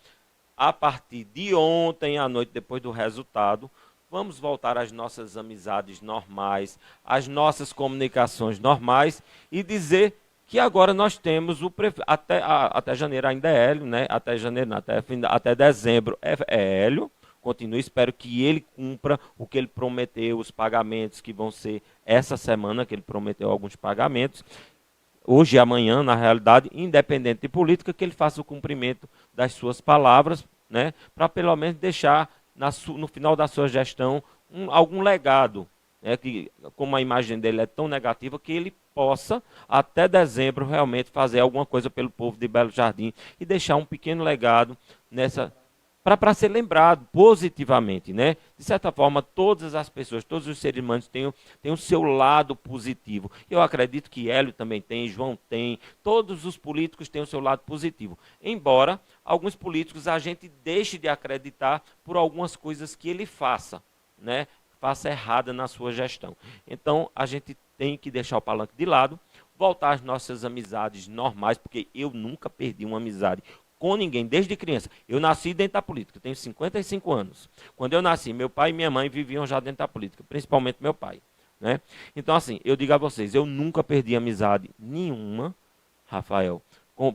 A partir de ontem à noite, depois do resultado, vamos voltar às nossas amizades normais, às nossas comunicações normais e dizer que agora nós temos o prefeito, até janeiro ainda é Hélio, né? Até dezembro é Hélio. Continue, espero que ele cumpra o que ele prometeu, os pagamentos que vão ser essa semana, que ele prometeu alguns pagamentos. Hoje e amanhã, na realidade, independente de política, que ele faça o cumprimento das suas palavras, né? Para pelo menos deixar no final da sua gestão algum legado, né? Que, como a imagem dele é tão negativa, que ele possa, até dezembro, realmente fazer alguma coisa pelo povo de Belo Jardim e deixar um pequeno legado nessa... para ser lembrado positivamente, né? De certa forma, todas as pessoas, todos os seres humanos têm o seu lado positivo. Eu acredito que Hélio também tem, João tem, todos os políticos têm o seu lado positivo. Embora alguns políticos a gente deixe de acreditar por algumas coisas que ele faça, né? Faça errada na sua gestão. Então, a gente tem que deixar o palanque de lado, voltar às nossas amizades normais, porque eu nunca perdi uma amizade com ninguém, desde criança. Eu nasci dentro da política, tenho 55 anos. Quando eu nasci, meu pai e minha mãe viviam já dentro da política, principalmente meu pai, né? Então, assim, eu digo a vocês, eu nunca perdi amizade nenhuma, Rafael,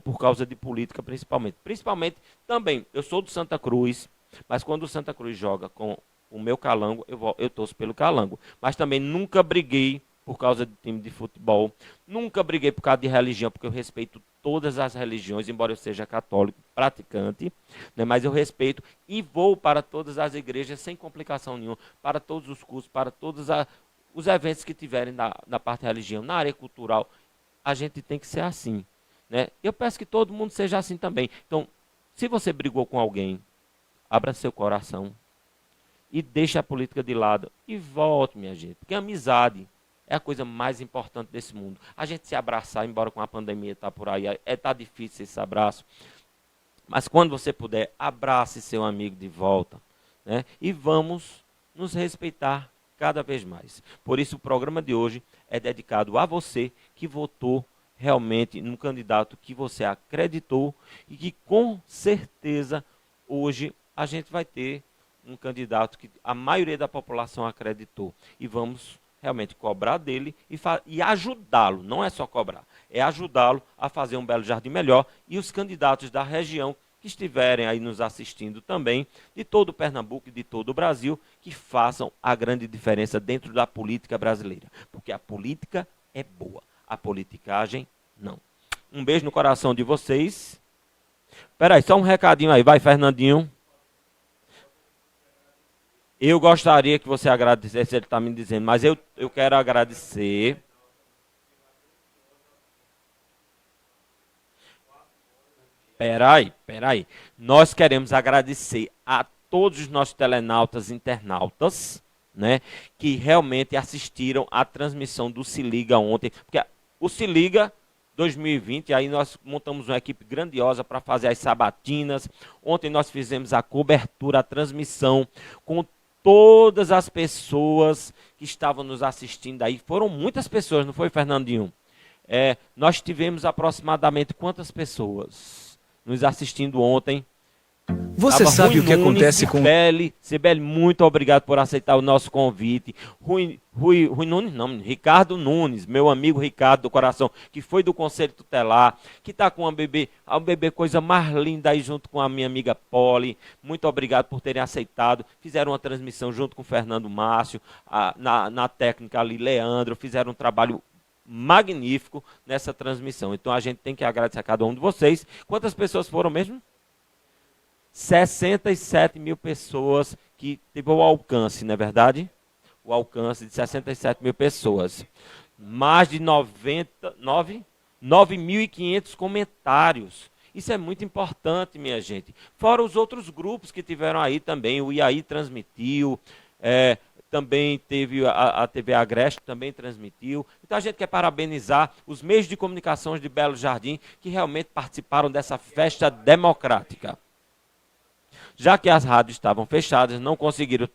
por causa de política, principalmente. Principalmente, também, eu sou do Santa Cruz, mas quando o Santa Cruz joga com o meu Calango, eu torço pelo Calango. Mas também nunca briguei por causa de time de futebol, nunca briguei por causa de religião, porque eu respeito todas as religiões, embora eu seja católico, praticante, né, mas eu respeito e vou para todas as igrejas sem complicação nenhuma, para todos os cursos, para todos os eventos que tiverem na parte da religião, na área cultural. A gente tem que ser assim, né? Eu peço que todo mundo seja assim também. Então, se você brigou com alguém, abra seu coração e deixe a política de lado e volte, minha gente, porque a amizade é a coisa mais importante desse mundo. A gente se abraçar, embora com a pandemia está por aí, tá difícil esse abraço. Mas quando você puder, abrace seu amigo de volta, né? E vamos nos respeitar cada vez mais. Por isso, o programa de hoje é dedicado a você que votou realmente num candidato que você acreditou e que com certeza hoje a gente vai ter um candidato que a maioria da população acreditou. E vamos realmente cobrar dele e ajudá-lo, não é só cobrar, é ajudá-lo a fazer um Belo Jardim melhor. E os candidatos da região que estiverem aí nos assistindo também, de todo o Pernambuco e de todo o Brasil, que façam a grande diferença dentro da política brasileira. Porque a política é boa, a politicagem não. Um beijo no coração de vocês. Espera aí, só um recadinho aí, vai, Fernandinho. Eu gostaria que você agradecesse, ele está me dizendo, mas eu quero agradecer. Peraí. Nós queremos agradecer a todos os nossos telenautas e internautas, né, que realmente assistiram à transmissão do Se Liga ontem. Porque o Se Liga 2020, aí nós montamos uma equipe grandiosa para fazer as sabatinas. Ontem nós fizemos a cobertura, a transmissão com todas as pessoas que estavam nos assistindo aí. Foram muitas pessoas, não foi, Fernandinho? Nós tivemos aproximadamente quantas pessoas nos assistindo ontem? Você sabe o que acontece com... Cibele, muito obrigado por aceitar o nosso convite. Rui Nunes, não, Ricardo Nunes, meu amigo Ricardo do coração, que foi do Conselho Tutelar, que está com a bebê coisa mais linda aí junto com a minha amiga Poli. Muito obrigado por terem aceitado. Fizeram uma transmissão junto com o Fernando Márcio, na técnica ali, Leandro, fizeram um trabalho magnífico nessa transmissão. Então a gente tem que agradecer a cada um de vocês. Quantas pessoas foram mesmo? 67 mil pessoas que teve o alcance, não é verdade? O alcance de 67 mil pessoas. Mais de 9.500 comentários. Isso é muito importante, minha gente. Fora os outros grupos que tiveram aí também. O IAI transmitiu, também teve a TV Agreste, também transmitiu. Então a gente quer parabenizar os meios de comunicação de Belo Jardim que realmente participaram dessa festa democrática. Já que as rádios estavam fechadas, não conseguiram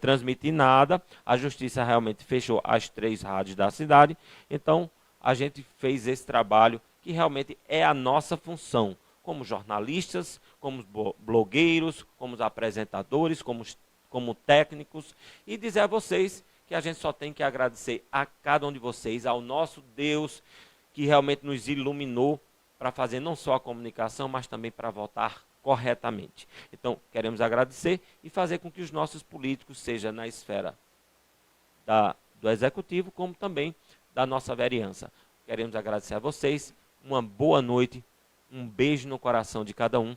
transmitir nada, a Justiça realmente fechou as 3 rádios da cidade. Então a gente fez esse trabalho que realmente é a nossa função, como jornalistas, como blogueiros, como apresentadores, como técnicos, e dizer a vocês que a gente só tem que agradecer a cada um de vocês, ao nosso Deus, que realmente nos iluminou para fazer não só a comunicação, mas também para votar corretamente. Então, queremos agradecer e fazer com que os nossos políticos, seja na esfera do Executivo, como também da nossa vereança. Queremos agradecer a vocês, uma boa noite, um beijo no coração de cada um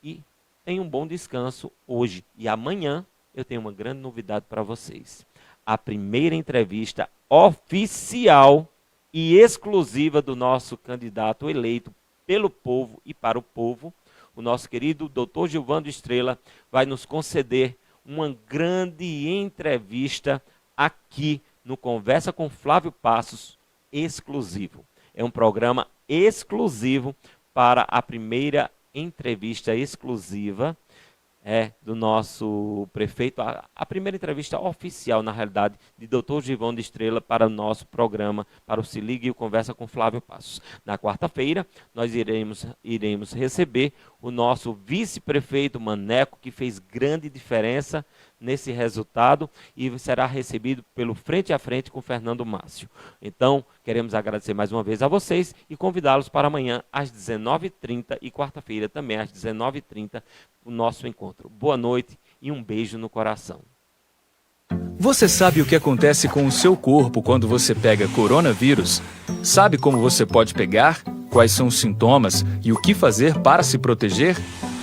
e tenham um bom descanso hoje. E amanhã eu tenho uma grande novidade para vocês. A primeira entrevista oficial e exclusiva do nosso candidato eleito pelo povo e para o povo, o nosso querido Dr. Gilvando Estrela, vai nos conceder uma grande entrevista aqui no Conversa com Flávio Passos, exclusivo. É um programa exclusivo para a primeira entrevista exclusiva do nosso prefeito, a primeira entrevista oficial, na realidade, de Dr. Gilvando Estrela para o nosso programa, para o Se Liga e o Conversa com Flávio Passos. Na quarta-feira, nós iremos receber o nosso vice-prefeito Maneco, que fez grande diferença nesse resultado e será recebido pelo frente a frente com Fernando Márcio. Então, queremos agradecer mais uma vez a vocês e convidá-los para amanhã às 19h30 e quarta-feira também às 19h30 o nosso encontro. Boa noite e um beijo no coração. Você sabe o que acontece com o seu corpo quando você pega coronavírus? Sabe como você pode pegar? Quais são os sintomas e o que fazer para se proteger?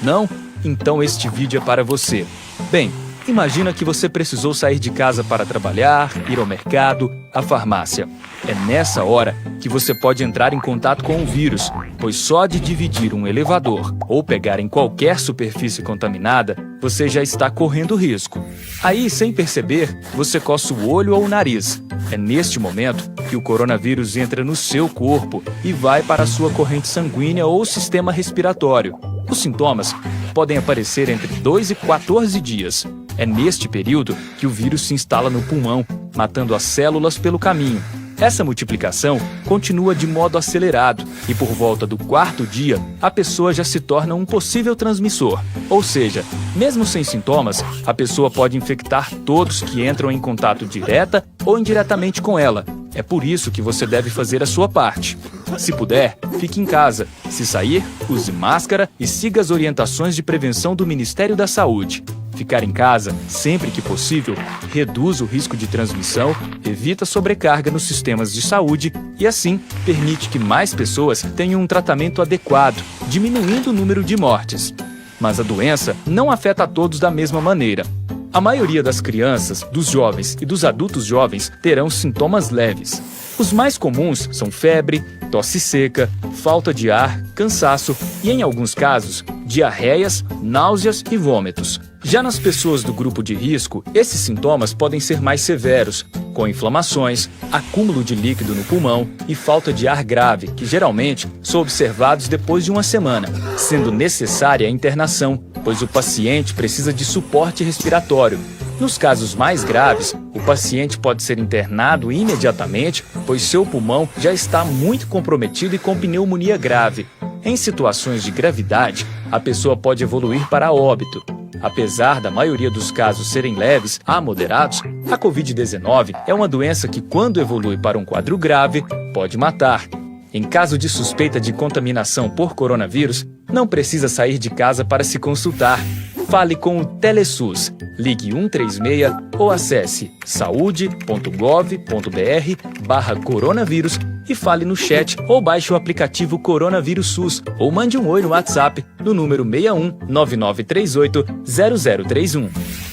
Não? Então este vídeo é para você. Bem, imagina que você precisou sair de casa para trabalhar, ir ao mercado, à farmácia. É nessa hora que você pode entrar em contato com o vírus, pois só de dividir um elevador ou pegar em qualquer superfície contaminada, você já está correndo risco. Aí, sem perceber, você coça o olho ou o nariz. É neste momento que o coronavírus entra no seu corpo e vai para a sua corrente sanguínea ou sistema respiratório. Os sintomas podem aparecer entre 2 e 14 dias. É neste período que o vírus se instala no pulmão, matando as células pelo caminho. Essa multiplicação continua de modo acelerado e por volta do 4º dia, a pessoa já se torna um possível transmissor. Ou seja, mesmo sem sintomas, a pessoa pode infectar todos que entram em contato direta ou indiretamente com ela. É por isso que você deve fazer a sua parte. Se puder, fique em casa. Se sair, use máscara e siga as orientações de prevenção do Ministério da Saúde. Ficar em casa, sempre que possível, reduz o risco de transmissão, evita sobrecarga nos sistemas de saúde e, assim, permite que mais pessoas tenham um tratamento adequado, diminuindo o número de mortes. Mas a doença não afeta a todos da mesma maneira. A maioria das crianças, dos jovens e dos adultos jovens terão sintomas leves. Os mais comuns são febre, tosse seca, falta de ar, cansaço e, em alguns casos, diarreias, náuseas e vômitos. Já nas pessoas do grupo de risco, esses sintomas podem ser mais severos, com inflamações, acúmulo de líquido no pulmão e falta de ar grave, que geralmente são observados depois de uma semana, sendo necessária a internação, pois o paciente precisa de suporte respiratório. Nos casos mais graves, o paciente pode ser internado imediatamente, pois seu pulmão já está muito comprometido e com pneumonia grave. Em situações de gravidade, a pessoa pode evoluir para óbito. Apesar da maioria dos casos serem leves a moderados, a Covid-19 é uma doença que, quando evolui para um quadro grave, pode matar. Em caso de suspeita de contaminação por coronavírus, não precisa sair de casa para se consultar. Fale com o Telesus, ligue 136 ou acesse saude.gov.br/coronavírus e fale no chat ou baixe o aplicativo Coronavírus SUS ou mande um oi no WhatsApp no número 61 9938 0031.